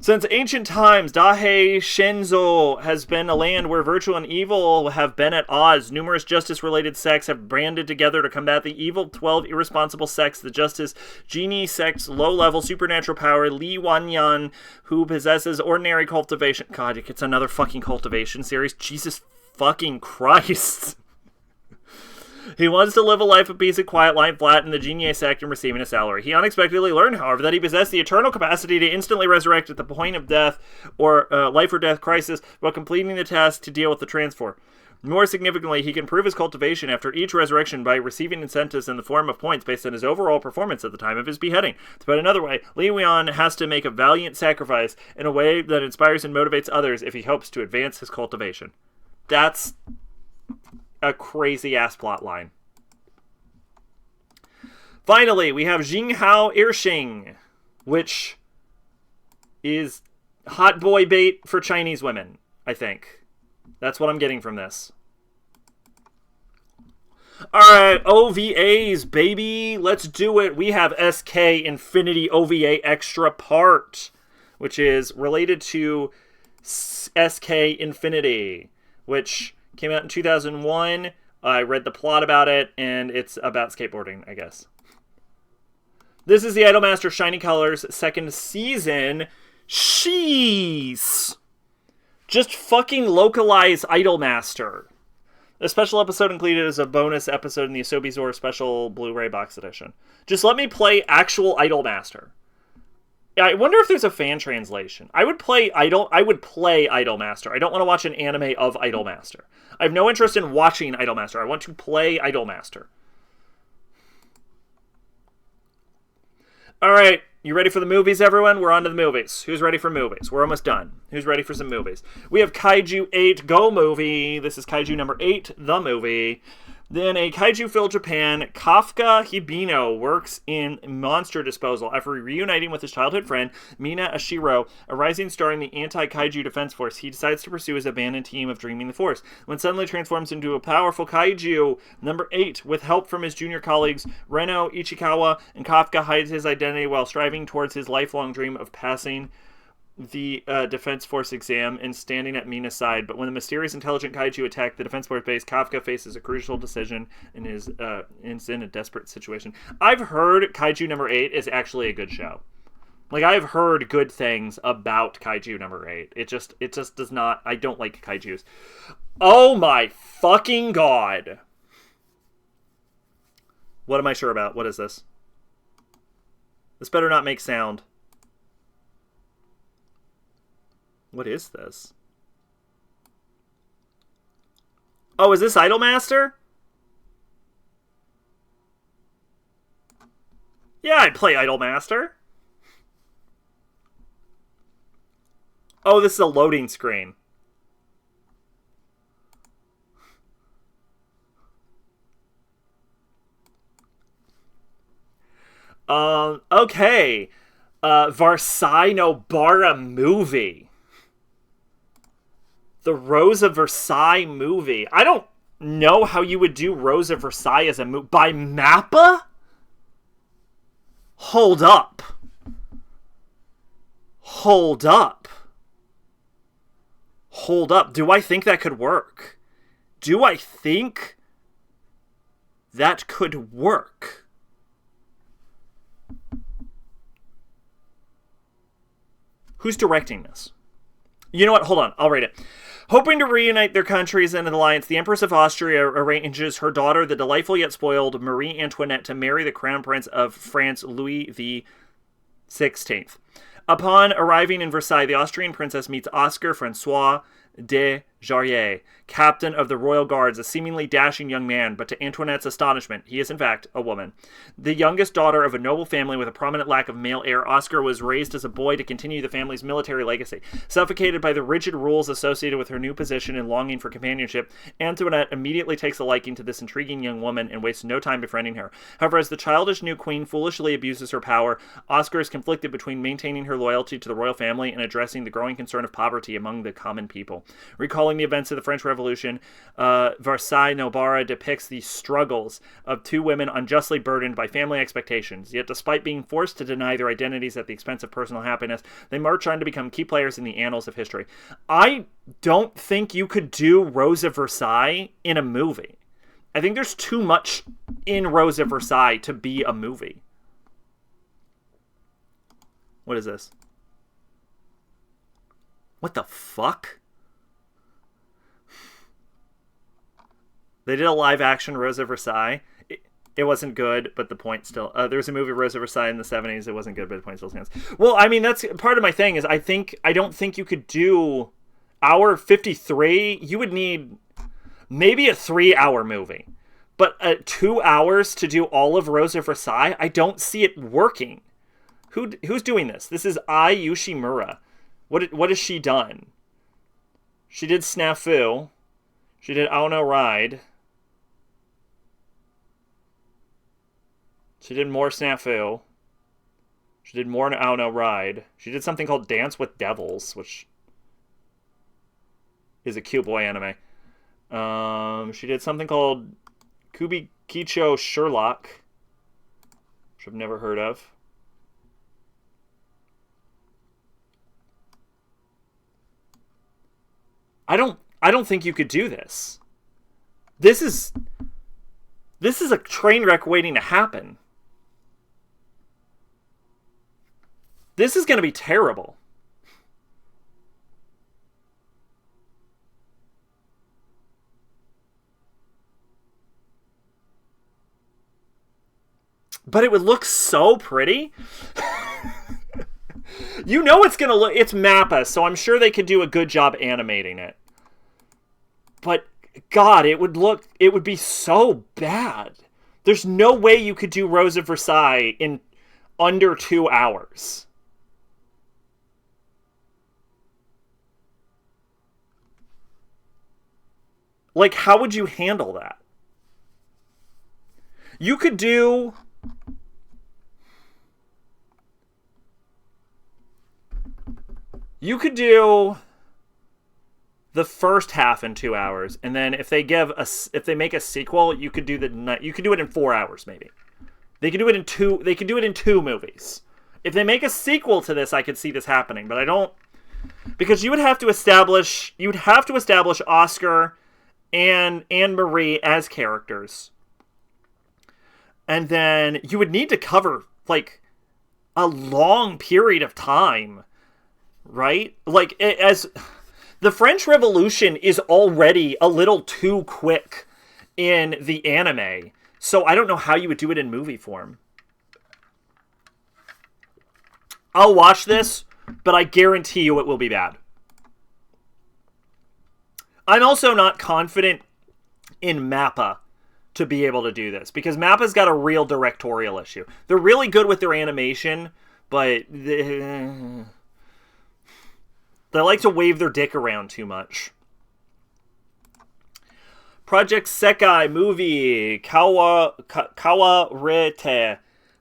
Since ancient times, Dahei Shenzhou has been a land where virtue and evil have been at odds. Numerous justice-related sects have banded together to combat the evil 12 irresponsible sects. The Justice Genie sect's low-level supernatural power, Li Wanyan, who possesses ordinary cultivation. God, it's another fucking cultivation series. Jesus fucking Christ. He wants to live a life of peace and quiet, lying flat in the Genie sect and receiving a salary. He unexpectedly learned, however, that he possessed the eternal capacity to instantly resurrect at the point of death or life or death crisis while completing the task to deal with the transfer. More significantly, he can prove his cultivation after each resurrection by receiving incentives in the form of points based on his overall performance at the time of his beheading. To put it another way, Li Wian has to make a valiant sacrifice in a way that inspires and motivates others if he hopes to advance his cultivation. That's a crazy-ass plot line. Finally, we have Jinghao Ershing, which is hot boy bait for Chinese women, I think. That's what I'm getting from this. Alright, OVAs, baby. Let's do it. We have SK Infinity OVA Extra Part, which is related to SK Infinity, which came out in 2001. I read the plot about it, and it's about skateboarding, I guess. This is the Idolmaster Shiny Colors second season. Sheesh. Just fucking localize Idolmaster. A special episode included as a bonus episode in the Asobi Zora special Blu-ray box edition. Just let me play actual Idolmaster. I wonder if there's a fan translation. I would play Idolmaster. I don't want to watch an anime of Idolmaster. I have no interest in watching Idolmaster. I want to play Idolmaster. All right, you ready for the movies, everyone? We're on to the movies. Who's ready for movies? We're almost done. Who's ready for some movies? We have Kaiju 8 Go Movie. This is Kaiju number 8, the movie. Then a kaiju-filled Japan, Kafka Hibino works in monster disposal after reuniting with his childhood friend, Mina Ashiro. A rising star in the anti-kaiju defense force, he decides to pursue his abandoned team of Dreaming the Force, when suddenly transforms into a powerful kaiju. Number 8, with help from his junior colleagues, Reno Ichikawa, and Kafka hides his identity while striving towards his lifelong dream of passing the Defense Force exam and standing at Mina's side. But when the mysterious intelligent kaiju attack the Defense Force base, Kafka faces a crucial decision and is in a desperate situation. I've heard Kaiju number 8 is actually a good show. Like, I've heard good things about Kaiju number 8. It just does not... I don't like kaijus. Oh my fucking god. What am I sure about? What is this? This better not make sound. What is this? Oh, is this Idolmaster? Yeah, I'd play Idolmaster. Oh, this is a loading screen. Okay. Versailles Nobara movie. The Rose of Versailles movie. I don't know how you would do Rose of Versailles as a movie. By Mappa? Hold up. Hold up. Hold up. Do I think that could work? Do I think that could work? Who's directing this? You know what? Hold on. I'll read it. Hoping to reunite their countries in an alliance, the Empress of Austria arranges her daughter, the delightful yet spoiled Marie Antoinette, to marry the Crown Prince of France, Louis the XVI. Upon arriving in Versailles, the Austrian princess meets Oscar Francois de Jarrier, captain of the Royal Guards, a seemingly dashing young man, but to Antoinette's astonishment, he is in fact a woman. The youngest daughter of a noble family with a prominent lack of male heir, Oscar was raised as a boy to continue the family's military legacy. Suffocated by the rigid rules associated with her new position and longing for companionship, Antoinette immediately takes a liking to this intriguing young woman and wastes no time befriending her. However, as the childish new queen foolishly abuses her power, Oscar is conflicted between maintaining her loyalty to the royal family and addressing the growing concern of poverty among the common people. Recalling the events of the French Revolution, Versailles Nobara depicts the struggles of two women unjustly burdened by family expectations. Yet despite being forced to deny their identities at the expense of personal happiness, they march on to become key players in the annals of history. I don't think you could do Rose of Versailles in a movie. I think there's too much in Rose of Versailles to be a movie. What is this? What the fuck? They did a live-action Rose of Versailles. It wasn't good, but the point still... there was a movie, Rose of Versailles, in the 70s. It wasn't good, but the point still stands. Well, I mean, that's part of my thing, is I don't think you could do Hour 53. You would need maybe a 3-hour movie. But 2 hours to do all of Rose of Versailles, I don't see it working. Who's doing this? This is Ai Yoshimura. What has she done? She did Snafu. She did Aono Ride. She did more Snafu. She did more Aono Ride. She did something called Dance with Devils, which is a cute boy anime. She did something called Kubikicho Sherlock, which I've never heard of. I don't think you could do this. This is a train wreck waiting to happen. This is going to be terrible. But it would look so pretty. You know it's going to look... It's Mappa, so I'm sure they could do a good job animating it. But, God, it would be so bad. There's no way you could do Rose of Versailles in under 2 hours. Like, how would you handle that? You could do... You could do the first half in 2 hours, and then if they make a sequel, you could do it in 4 hours maybe. They could do it in two movies. If they make a sequel to this, I could see this happening, but I don't, because you would have to establish Oscar and Anne-Marie as characters. And then you would need to cover like a long period of time. Right? Like, as the French Revolution is already a little too quick in the anime, so I don't know how you would do it in movie form. I'll watch this, but I guarantee you it will be bad. I'm also not confident in Mappa to be able to do this, because Mappa's got a real directorial issue. They're really good with their animation, but... They like to wave their dick around too much. Project Sekai movie Kawarete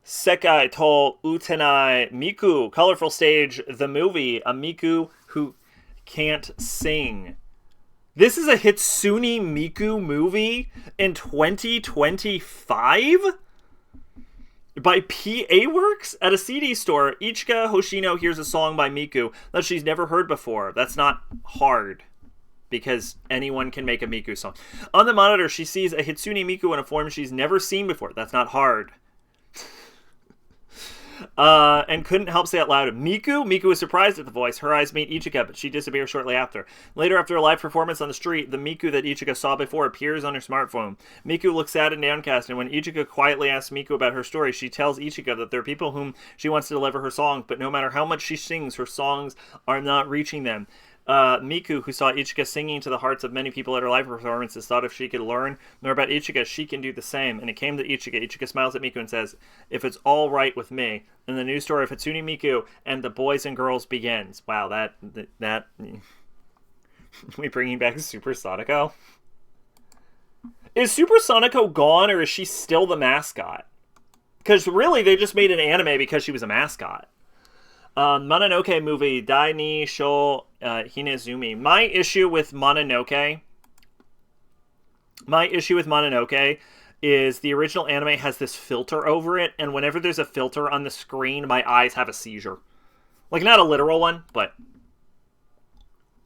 Sekai to Utenai Miku. Colorful stage, the movie. A Miku who can't sing. This is a Hitsune Miku movie in 2025? By PA Works? At a CD store, Ichika Hoshino hears a song by Miku that she's never heard before. That's not hard, because anyone can make a Miku song. On the monitor, she sees a Hitsune Miku in a form she's never seen before. That's not hard. And couldn't help say out loud, Miku? Miku is surprised at the voice. Her eyes meet Ichika, but she disappears shortly after. Later, after a live performance on the street, the Miku that Ichika saw before appears on her smartphone. Miku looks sad and downcast, and when Ichika quietly asks Miku about her story, she tells Ichika that there are people whom she wants to deliver her songs, but no matter how much she sings, her songs are not reaching them. Miku, who saw Ichika singing to the hearts of many people at her live performances, thought if she could learn more about Ichika, she can do the same. And it came to Ichika. Ichika smiles at Miku and says, "If it's all right with me." And the new story of Hitsune Miku and the boys and girls begins. Wow, that we bringing back Super Sonico? Is Super Sonico gone, or is she still the mascot? Because really, they just made an anime because she was a mascot. Mononoke movie, Dai ni Sho Hinezumi. My issue with Mononoke is the original anime has this filter over it, and whenever there's a filter on the screen, my eyes have a seizure. Like, not a literal one, but...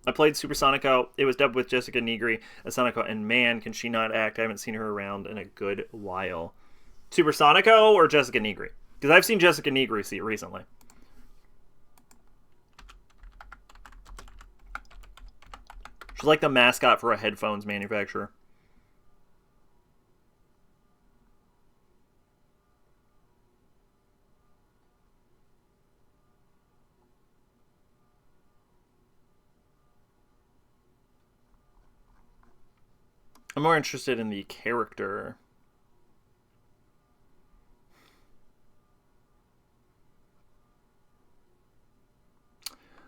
I played Super Sonico. It was dubbed with Jessica Nigri as Sonico, and man, can she not act. I haven't seen her around in a good while. Super Sonico or Jessica Nigri? Because I've seen Jessica Nigri recently. She's like the mascot for a headphones manufacturer. I'm more interested in the character.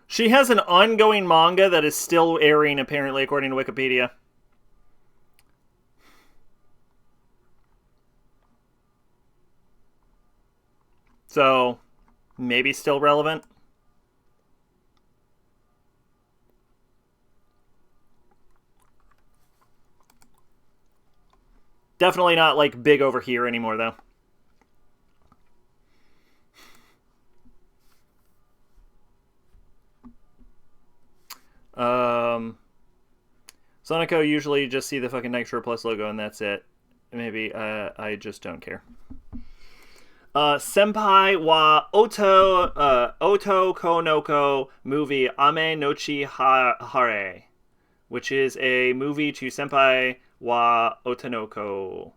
She has an ongoing manga that is still airing, apparently, according to Wikipedia. So, maybe still relevant. Definitely not, like, big over here anymore, though. Sonico, usually you just see the fucking Nitro Plus logo and that's it. Maybe I just don't care. Senpai wa Oto Konoko movie Ame Nochi Hare, which is a movie to Senpai wa Otonoko.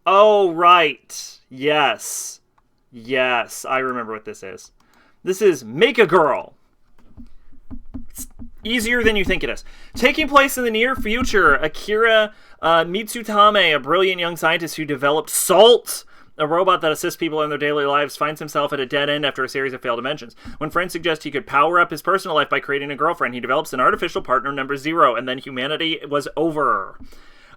Oh, right. Yes. Yes, I remember what this is. This is Make a Girl. It's easier than you think it is. Taking place in the near future, Akira Mitsutame, a brilliant young scientist who developed SALT, a robot that assists people in their daily lives, finds himself at a dead end after a series of failed inventions. When friends suggest he could power up his personal life by creating a girlfriend, he develops an artificial partner, number 0, and then humanity was over.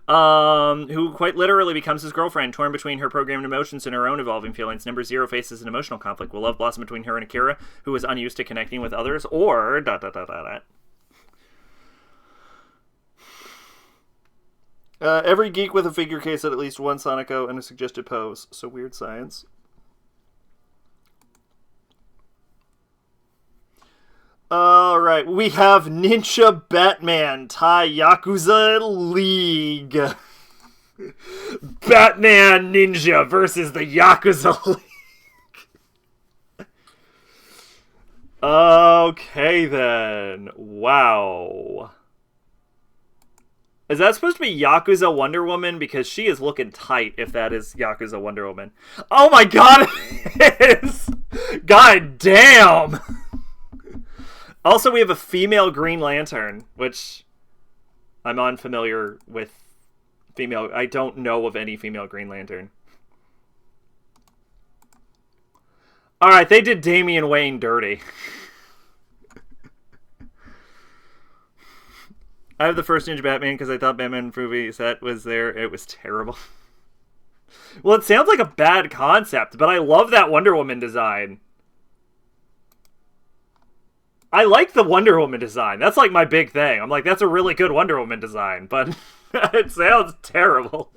Who quite literally becomes his girlfriend, torn between her programmed emotions and her own evolving feelings. Number 0 faces an emotional conflict. Will love blossom between her and Akira, who is unused to connecting with others, or ... Every geek with a figure case had at least one Sonico and a suggested pose. So weird science. Alright, we have Ninja Batman Tai Yakuza League. Batman Ninja versus the Yakuza League. Okay then. Wow. Is that supposed to be Yakuza Wonder Woman? Because she is looking tight if that is Yakuza Wonder Woman. Oh my god, it is! God damn! Also, we have a female Green Lantern, which I'm unfamiliar with female. I don't know of any female Green Lantern. Alright, they did Damian Wayne dirty. I have the first Ninja Batman because I thought Batman movie set was there. It was terrible. Well, it sounds like a bad concept, but I love that Wonder Woman design. I like the Wonder Woman design. That's like my big thing. I'm like, that's a really good Wonder Woman design, but it sounds terrible.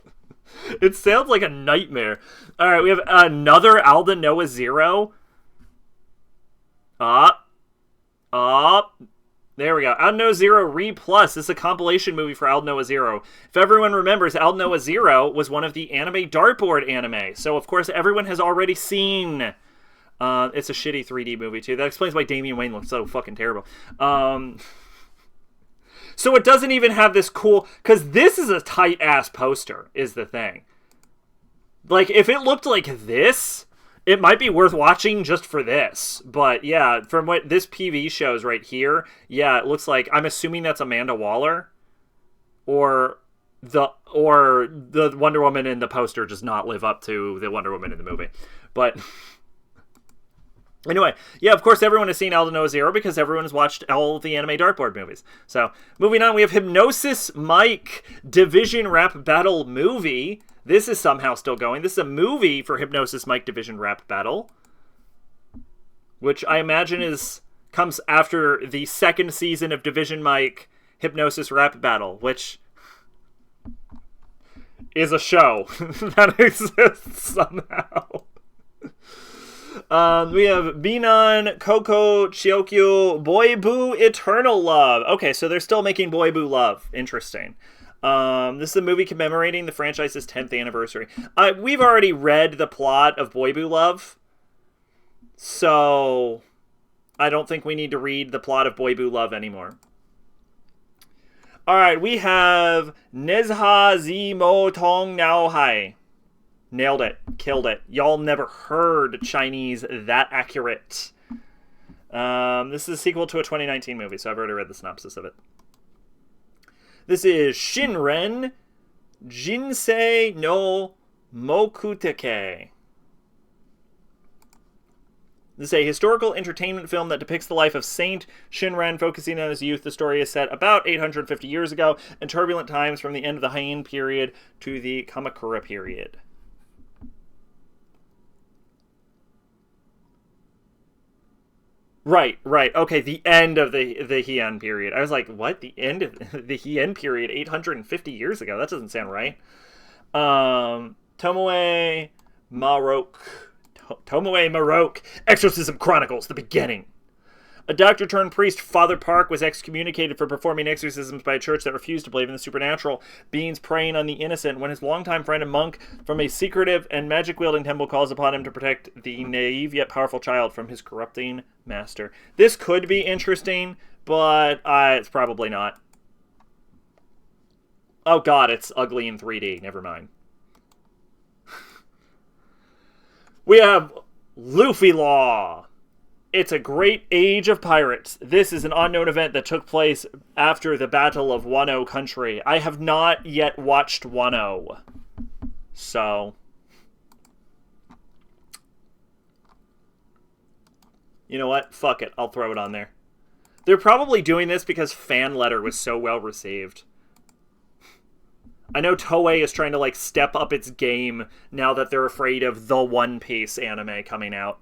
It sounds like a nightmare. Alright, we have another Alden Noah Zero. There we go. Alden Noah Zero Re Plus. This is a compilation movie for Alden Noah Zero. If everyone remembers, Alden Noah Zero was one of the anime dartboard anime. So, of course, everyone has already seen... it's a shitty 3D movie, too. That explains why Damian Wayne looks so fucking terrible. So it doesn't even have this cool... Because this is a tight-ass poster, is the thing. Like, if it looked like this... It might be worth watching just for this. But, yeah, from what this PV shows right here, yeah, it looks like... I'm assuming that's Amanda Waller. Or the Wonder Woman in the poster does not live up to the Wonder Woman in the movie. But... Anyway, yeah, of course everyone has seen Alden Noah Zero because everyone has watched all the anime dartboard movies. So, moving on, we have Hypnosis Mike Division Rap Battle movie. This is somehow still going. This is a movie for Hypnosis Mike Division Rap Battle, which I imagine comes after the second season of Division Mike Hypnosis Rap Battle, which is a show that exists somehow. We have Binan, Coco, Chiokyu, Boy Boo, Eternal Love. Okay, so they're still making Boy Boo Love. Interesting. This is a movie commemorating the franchise's 10th anniversary. We've already read the plot of Boy Boo Love, so I don't think we need to read the plot of Boy Boo Love anymore. Alright, we have Nezha Zimo Tong Nao Hai. Nailed it. Killed it. Y'all never heard Chinese that accurate. This is a sequel to a 2019 movie, so I've already read the synopsis of it. This is Shinren Jinsei no Mokutake. This is a historical entertainment film that depicts the life of Saint Shinren, focusing on his youth. The story is set about 850 years ago in turbulent times from the end of the Heian period to the Kamakura period. Right. Okay, the end of the Heian period. I was like, what? The end of the Heian period 850 years ago? That doesn't sound right. Tomoe Maroke. Exorcism Chronicles, the beginning. A doctor turned priest, Father Park, was excommunicated for performing exorcisms by a church that refused to believe in the supernatural, beings preying on the innocent, when his longtime friend and monk from a secretive and magic-wielding temple calls upon him to protect the naive yet powerful child from his corrupting master. This could be interesting, but it's probably not. Oh god, it's ugly in 3D. Never mind. We have Luffy Law. It's a great age of pirates. This is an unknown event that took place after the Battle of Wano Country. I have not yet watched Wano. So, you know what? Fuck it. I'll throw it on there. They're probably doing this because Fan Letter was so well received. I know Toei is trying to, like, step up its game now that they're afraid of the One Piece anime coming out.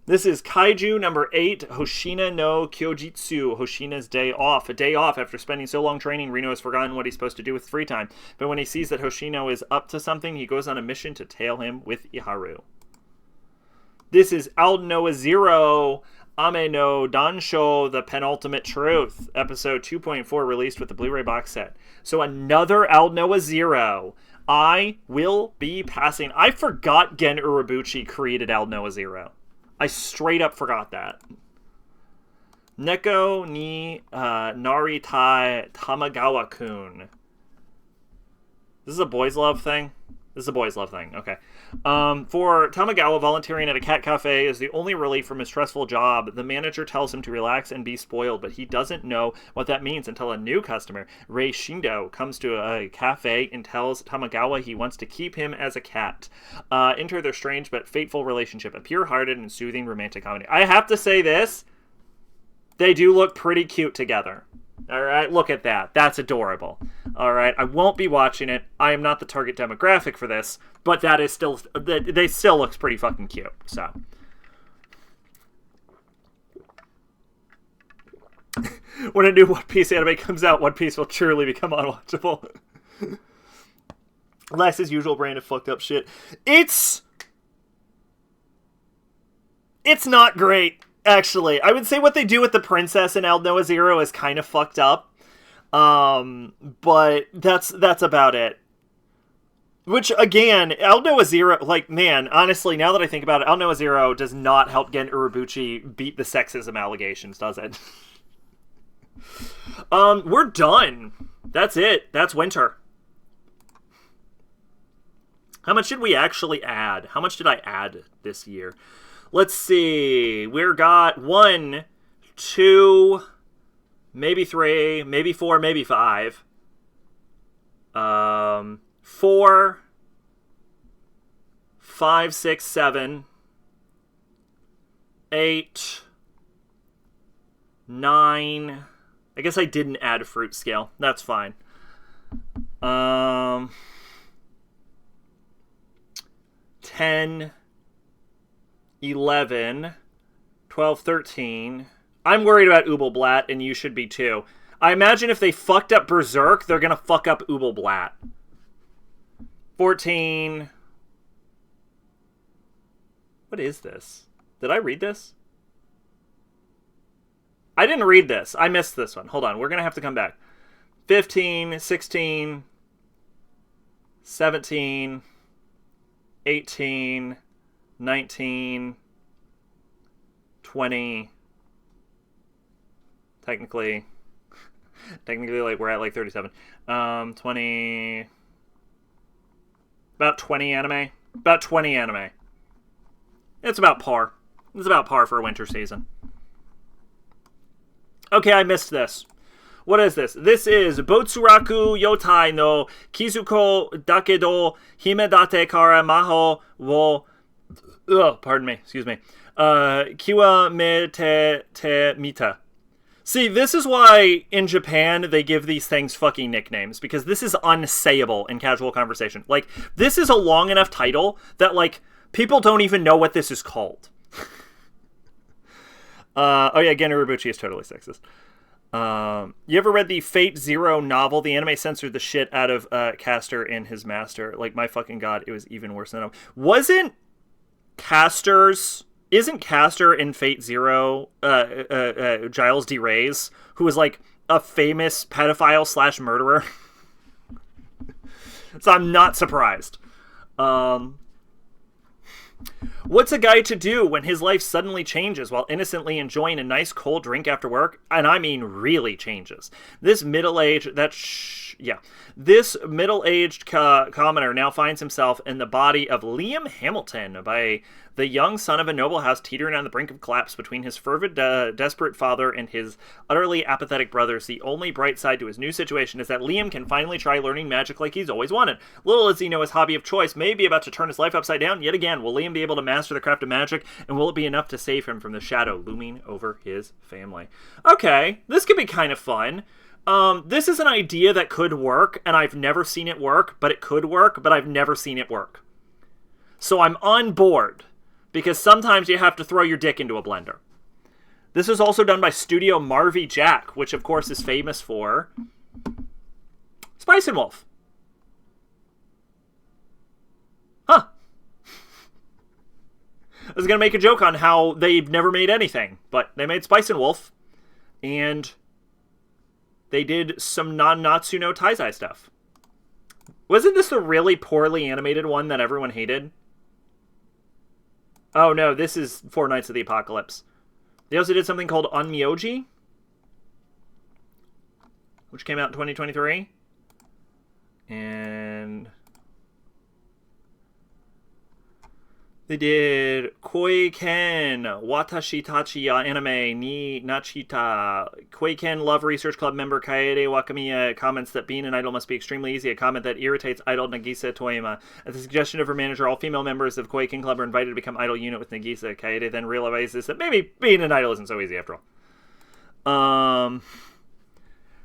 This is Kaiju number 8, Hoshina no Kyojitsu, Hoshina's Day Off. A day off. After spending so long training, Reno has forgotten what he's supposed to do with free time. But when he sees that Hoshino is up to something, he goes on a mission to tail him with Iharu. This is Aldnoah Zero, Ame no Dansho, The Penultimate Truth, episode 2.4, released with the Blu-ray box set. So another Aldnoah Zero. I will be passing. I forgot Gen Urobuchi created Aldnoah Zero. I straight up forgot that. Neko ni Naritai Tamagawa-kun. This is a boys' love thing? This is a boys' love thing. Okay. For Tamagawa, volunteering at a cat cafe is the only relief from his stressful job. The manager tells him to relax and be spoiled, but he doesn't know what that means until a new customer, Rei Shindo, comes to a cafe and tells Tamagawa he wants to keep him as a cat. Enter their strange but fateful relationship, a pure-hearted and soothing romantic comedy. I have to say this. They do look pretty cute together. All right, look at that. That's adorable. All right, I won't be watching it. I am not the target demographic for this, but that is still, they still looks pretty fucking cute. So, when a new One Piece anime comes out, One Piece will truly become unwatchable. Lex's usual brand of fucked up shit. It's not great. Actually, I would say what they do with the princess in Aldnoah Zero is kind of fucked up. But that's about it. Which, again, Aldnoah Zero, like, man, honestly, now that I think about it, Aldnoah Zero does not help Gen Urobuchi beat the sexism allegations, does it? We're done. That's it. That's winter. How much did we actually add? How much did I add this year? Let's see. We've got 1, 2, maybe 3, maybe 4, maybe 5. 4, 5, 6, 7, 8, 9. I guess I didn't add a fruit scale. That's fine. 10, 11, 12, 13. I'm worried about Ubelblatt, and you should be too. I imagine if they fucked up Berserk, they're gonna fuck up Ubelblatt. 14. What is this? Did I read this? I didn't read this. I missed this one. Hold on. We're gonna have to come back. 15, 16, 17, 18, 19, 20, technically, like, we're at, like, 37, 20, about 20 anime, it's about par, for a winter season. Okay, I missed this. What is this? This is Botsuraku Yotai no Kizuko Dakedo Himedate Kara Maho wo pardon me, excuse me. Kiwa me te mita. See, this is why in Japan they give these things fucking nicknames, because this is unsayable in casual conversation. Like, this is a long enough title that, like, people don't even know what this is called. Oh yeah, Gen Urobuchi is totally sexist. You ever read the Fate Zero novel? The anime censored the shit out of Castor and his master. Like, my fucking god, it was even worse than him. Wasn't Castor's Isn't Castor in Fate Zero Giles D. Reyes, who is like a famous pedophile slash murderer? So I'm not surprised. What's a guy to do when his life suddenly changes while innocently enjoying a nice cold drink after work? And I mean really changes. This middle-aged commoner now finds himself in the body of Liam Hamilton, by the young son of a noble house, teetering on the brink of collapse between his fervid, desperate father and his utterly apathetic brothers. The only bright side to his new situation is that Liam can finally try learning magic like he's always wanted. Little does he know, his hobby of choice may be about to turn his life upside down yet again. Will Liam be able to master the craft of magic, and will it be enough to save him from the shadow looming over his family? Okay, this could be kind of fun. This is an idea that could work, and I've never seen it work, but it could work, but I've never seen it work. So I'm on board, because sometimes you have to throw your dick into a blender. This is also done by Studio Marvy Jack, which of course is famous for Spice and Wolf. Huh. I was going to make a joke on how they've never made anything, but they made Spice and Wolf, and they did some non-Natsu no Taizai stuff. Wasn't this the really poorly animated one that everyone hated? Oh no, this is Four Nights of the Apocalypse. They also did something called Onmyoji, which came out in 2023. And they did Koiken Watashi Tachi ya Anime ni Nachita. Koiken Love Research Club member Kaede Wakamiya comments that being an idol must be extremely easy, a comment that irritates idol Nagisa Toyama. At the suggestion of her manager, all female members of Koiken Club are invited to become idol unit with Nagisa. Kaede then realizes that maybe being an idol isn't so easy after all.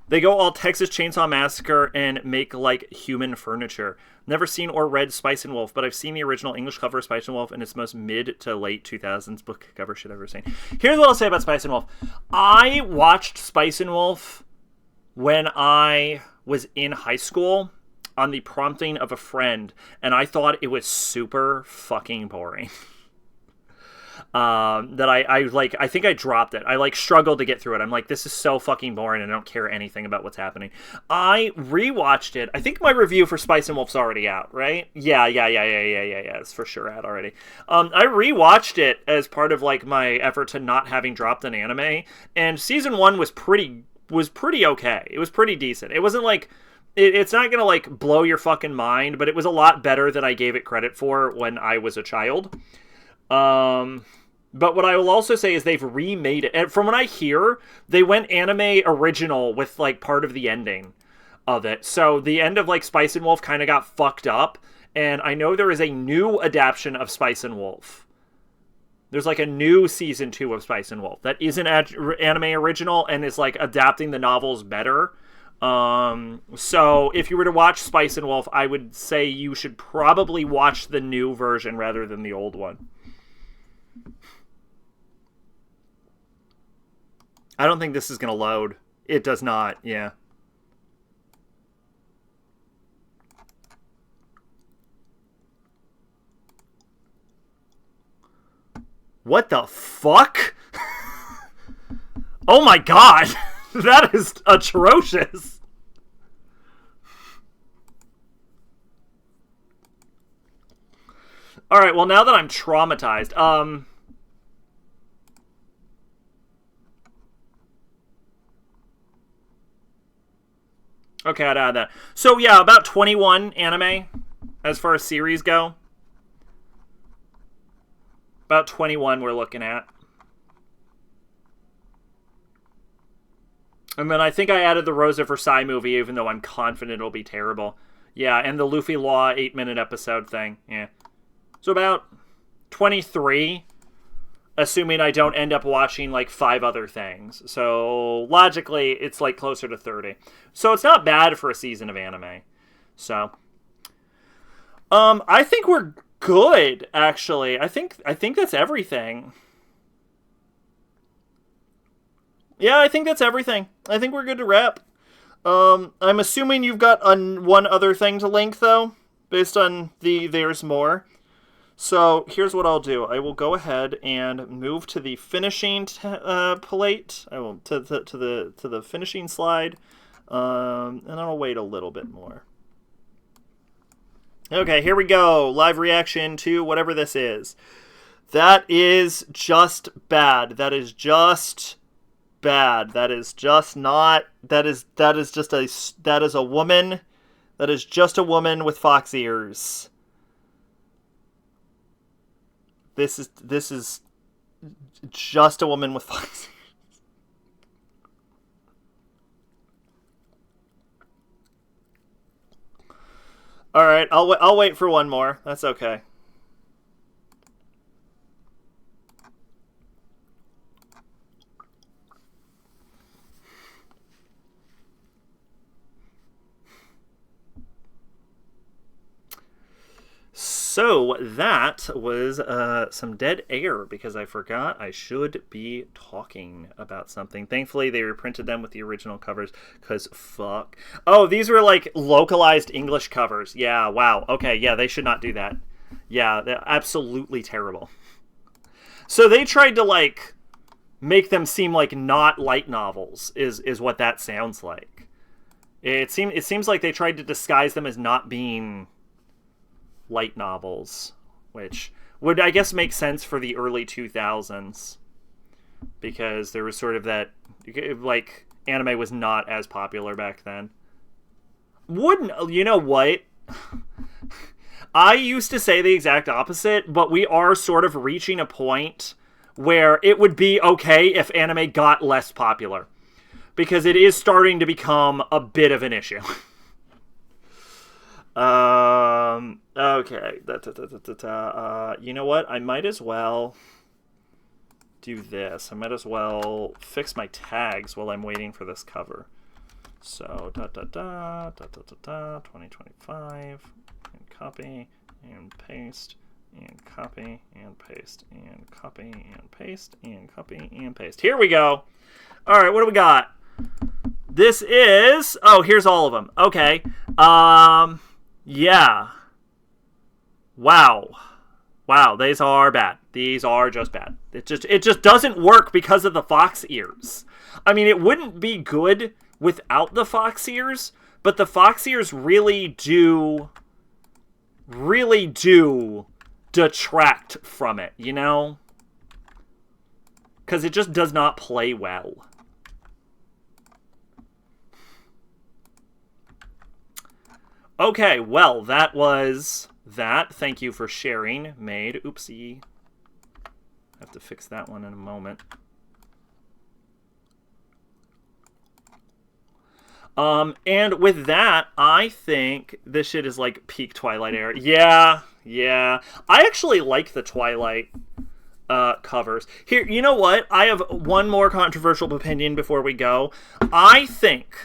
They go all Texas Chainsaw Massacre and make, like, human furniture. Never seen or read Spice and Wolf, but I've seen the original English cover of Spice and Wolf, and it's the most mid to late 2000s book cover shit I've ever seen. Here's what I'll say about Spice and Wolf. I watched Spice and Wolf when I was in high school on the prompting of a friend, and I thought it was super fucking boring. I think I dropped it. I struggled to get through it. I'm like, this is so fucking boring, and I don't care anything about what's happening. I rewatched it. I think my review for Spice and Wolf's already out, right? Yeah. It's for sure out already. I rewatched it as part of my effort to not having dropped an anime, and season 1 was pretty okay. It was pretty decent. It wasn't it's not gonna blow your fucking mind, but it was a lot better than I gave it credit for when I was a child. But what I will also say is they've remade it. And from what I hear, they went anime original with, part of the ending of it. So the end of, Spice and Wolf kind of got fucked up. And I know there is a new adaptation of Spice and Wolf. There's, a new season 2 of Spice and Wolf that isn't anime original and is, adapting the novels better. So if you were to watch Spice and Wolf, I would say you should probably watch the new version rather than the old one. I don't think this is going to load. It does not, yeah. What the fuck? Oh my god! That is atrocious! Alright, well now that I'm traumatized, okay, I'd add that. So, yeah, about 21 anime as far as series go. About 21 we're looking at. And then I think I added the Rosa Versailles movie, even though I'm confident it'll be terrible. Yeah, and the Luffy Law 8-minute episode thing. Yeah. So about 23, assuming I don't end up watching 5 other things. So logically, it's closer to 30. So it's not bad for a season of anime. So I think we're good, actually. I think that's everything. Yeah, I think that's everything. I think we're good to wrap. I'm assuming you've got one other thing to link, though, based on there's more. So here's what I'll do. I will go ahead and move to the finishing plate. I will to the finishing slide, and I'll wait a little bit more. Okay, here we go. Live reaction to whatever this is. That is just bad. That is just bad. That is just not. That is just a. That is a woman. That is just a woman with fox ears. This is just a woman with fox ears. All right, I'll wait for one more. That's okay. So that was some dead air because I forgot I should be talking about something. Thankfully, they reprinted them with the original covers because fuck. Oh, these were like localized English covers. Yeah, wow. Okay, yeah, they should not do that. Yeah, they're absolutely terrible. So they tried to like make them seem like not light novels is what that sounds like. It seems like they tried to disguise them as not being light novels, which would, I guess, make sense for the early 2000s because there was sort of that, like, anime was not as popular back then. Wouldn't, you know what? I used to say the exact opposite, but we are sort of reaching a point where it would be okay if anime got less popular because it is starting to become a bit of an issue. Okay. You know what? I might as well do this. I might as well fix my tags while I'm waiting for this cover. So, 2025, and copy, and paste, and copy, and paste, and copy, and paste, and copy, and paste. Here we go. All right, what do we got? This is, oh, here's all of them. Okay. Yeah. Wow. Wow, these are bad. These are just bad. It just doesn't work because of the fox ears. I mean, it wouldn't be good without the fox ears, but the fox ears really do detract from it, you know? Because it just does not play well. Okay, well, that was that. Thank you for sharing, Maid. Oopsie. I have to fix that one in a moment. And with that, I think this shit is like peak Twilight era. Yeah. I actually like the Twilight covers. Here, you know what? I have one more controversial opinion before we go. I think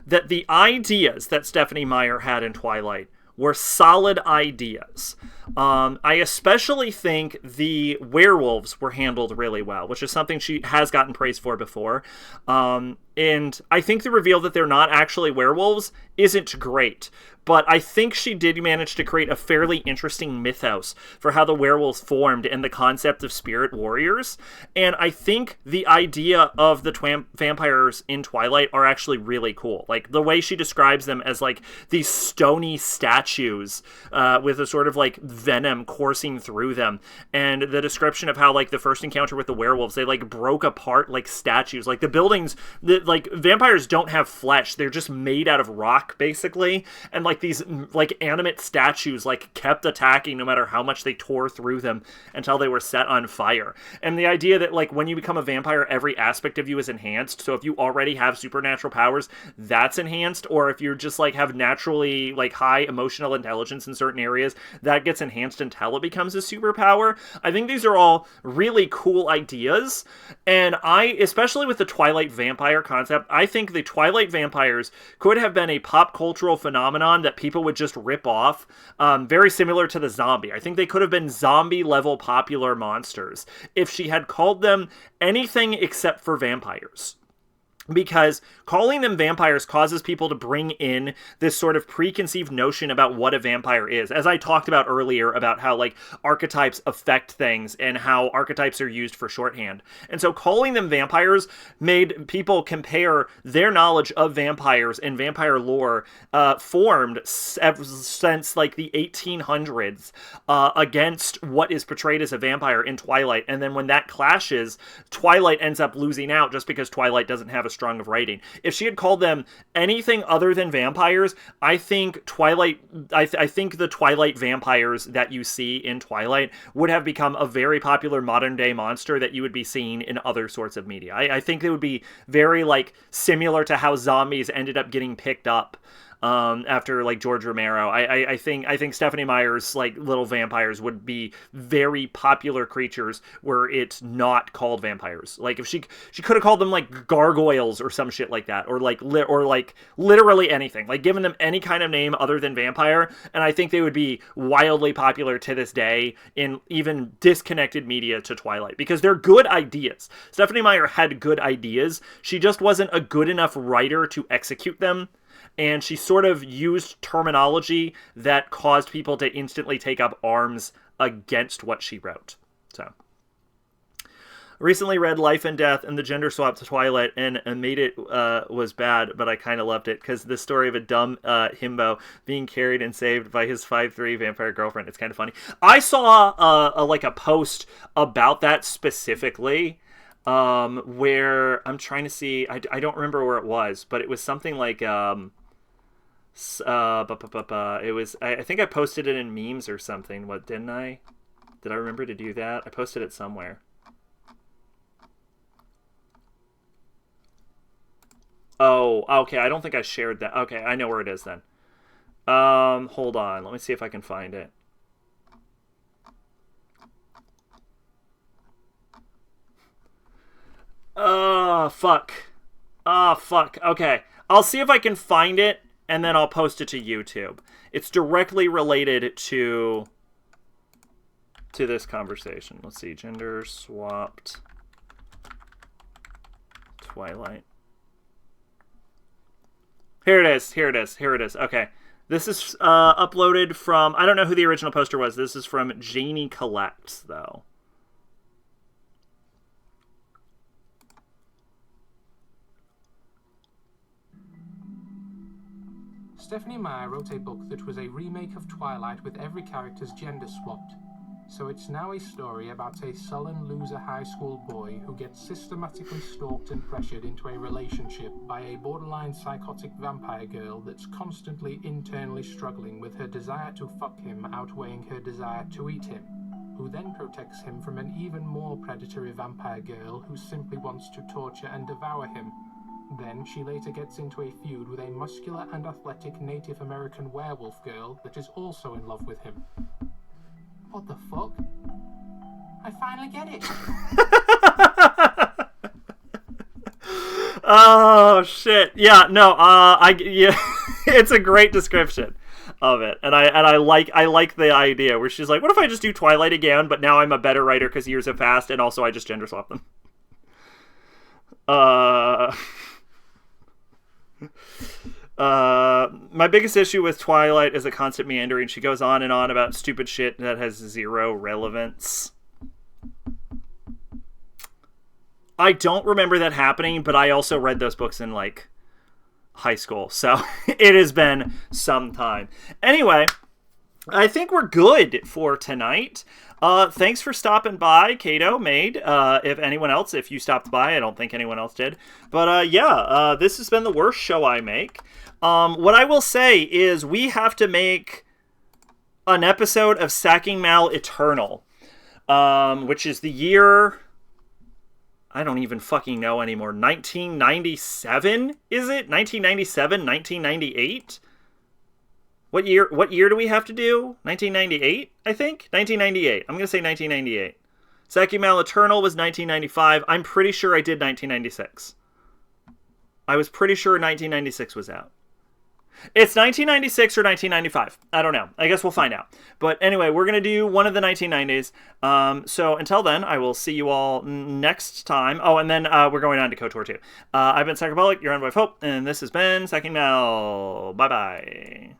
that the ideas that Stephenie Meyer had in Twilight were solid ideas. I especially think the werewolves were handled really well, which is something she has gotten praise for before. And I think the reveal that they're not actually werewolves isn't great. But I think she did manage to create a fairly interesting mythos for how the werewolves formed and the concept of spirit warriors. And I think the idea of the vampires in Twilight are actually really cool. Like, the way she describes them as, like, these stony statues with a sort of, like, venom coursing through them. And the description of how, like, the first encounter with the werewolves, they, like, broke apart like statues. Like, the buildings, like, vampires don't have flesh. They're just made out of rock, basically. And, like, these like animate statues like kept attacking no matter how much they tore through them until they were set on fire. And the idea that like when you become a vampire, every aspect of you is enhanced. So if you already have supernatural powers, that's enhanced. Or if you're just like have naturally like high emotional intelligence in certain areas, that gets enhanced until it becomes a superpower. I think these are all really cool ideas. And especially with the Twilight vampire concept, I think the Twilight vampires could have been a pop cultural phenomenon that people would just rip off, very similar to the zombie. I think they could have been zombie-level popular monsters if she had called them anything except for vampires. because calling them vampires causes people to bring in this sort of preconceived notion about what a vampire is. As I talked about earlier about how like archetypes affect things and how archetypes are used for shorthand. And so calling them vampires made people compare their knowledge of vampires and vampire lore formed since like the 1800s against what is portrayed as a vampire in Twilight. And then when that clashes, Twilight ends up losing out just because Twilight doesn't have a strong of writing. If she had called them anything other than vampires, I think Twilight, I think the Twilight vampires that you see in Twilight would have become a very popular modern day monster that you would be seeing in other sorts of media. I think they would be very like similar to how zombies ended up getting picked up after like George Romero. I think Stephanie Meyer's like little vampires would be very popular creatures were it not called vampires. Like if she could have called them like gargoyles or some shit like that, or like literally anything, like given them any kind of name other than vampire, and I think they would be wildly popular to this day in even disconnected media to Twilight, because they're good ideas. Stephanie Meyer had good ideas. She just wasn't a good enough writer to execute them. And she sort of used terminology that caused people to instantly take up arms against what she wrote. So, recently read Life and Death and the gender swap to Twilight, and made it was bad, but I kind of loved it because the story of a dumb himbo being carried and saved by his 5'3" vampire girlfriend. It's kind of funny. I saw a post about that specifically. Where I'm trying to see, I don't remember where it was, but it was something like, it was, I think I posted it in memes or something. What, didn't I? Did I remember to do that? I posted it somewhere. Oh, okay. I don't think I shared that. Okay, I know where it is then. Hold on. Let me see if I can find it. Oh, fuck. Oh, fuck. Okay. I'll see if I can find it, and then I'll post it to YouTube. It's directly related to this conversation. Let's see. Gender swapped Twilight. Here it is. Here it is. Here it is. Okay. This is uploaded from... I don't know who the original poster was. This is from Janie Collects, though. Stephanie Meyer wrote a book that was a remake of Twilight with every character's gender swapped. So it's now a story about a sullen loser high school boy who gets systematically stalked and pressured into a relationship by a borderline psychotic vampire girl that's constantly internally struggling with her desire to fuck him outweighing her desire to eat him, who then protects him from an even more predatory vampire girl who simply wants to torture and devour him. Then she later gets into a feud with a muscular and athletic Native American werewolf girl that is also in love with him. What the fuck? I finally get it! Oh, shit. Yeah, no, yeah, it's a great description of it. And I like the idea where she's like, what if I just do Twilight again, but now I'm a better writer because years have passed, and also I just gender swap them. My biggest issue with Twilight is the constant meandering. She goes on and on about stupid shit that has zero relevance. I don't remember that happening, but I also read those books in like high school, so it has been some time. Anyway, I think we're good for tonight. Thanks for stopping by, Kato, Maid. If you stopped by, I don't think anyone else did. But this has been the worst show I make. What I will say is we have to make an episode of SACing MAL Eternal, which is the year... I don't even fucking know anymore. 1997, is it? 1997, 1998? What year do we have to do? 1998, I think? 1998. I'm going to say 1998. SACing MAL Eternal was 1995. I'm pretty sure I did 1996. I was pretty sure 1996 was out. It's 1996 or 1995. I don't know. I guess we'll find out. But anyway, we're going to do one of the 1990s. So until then, I will see you all next time. Oh, and then we're going on to KOTOR 2. I've been Psychobolic, your Envoy of Hope, and this has been SACing MAL. Bye-bye.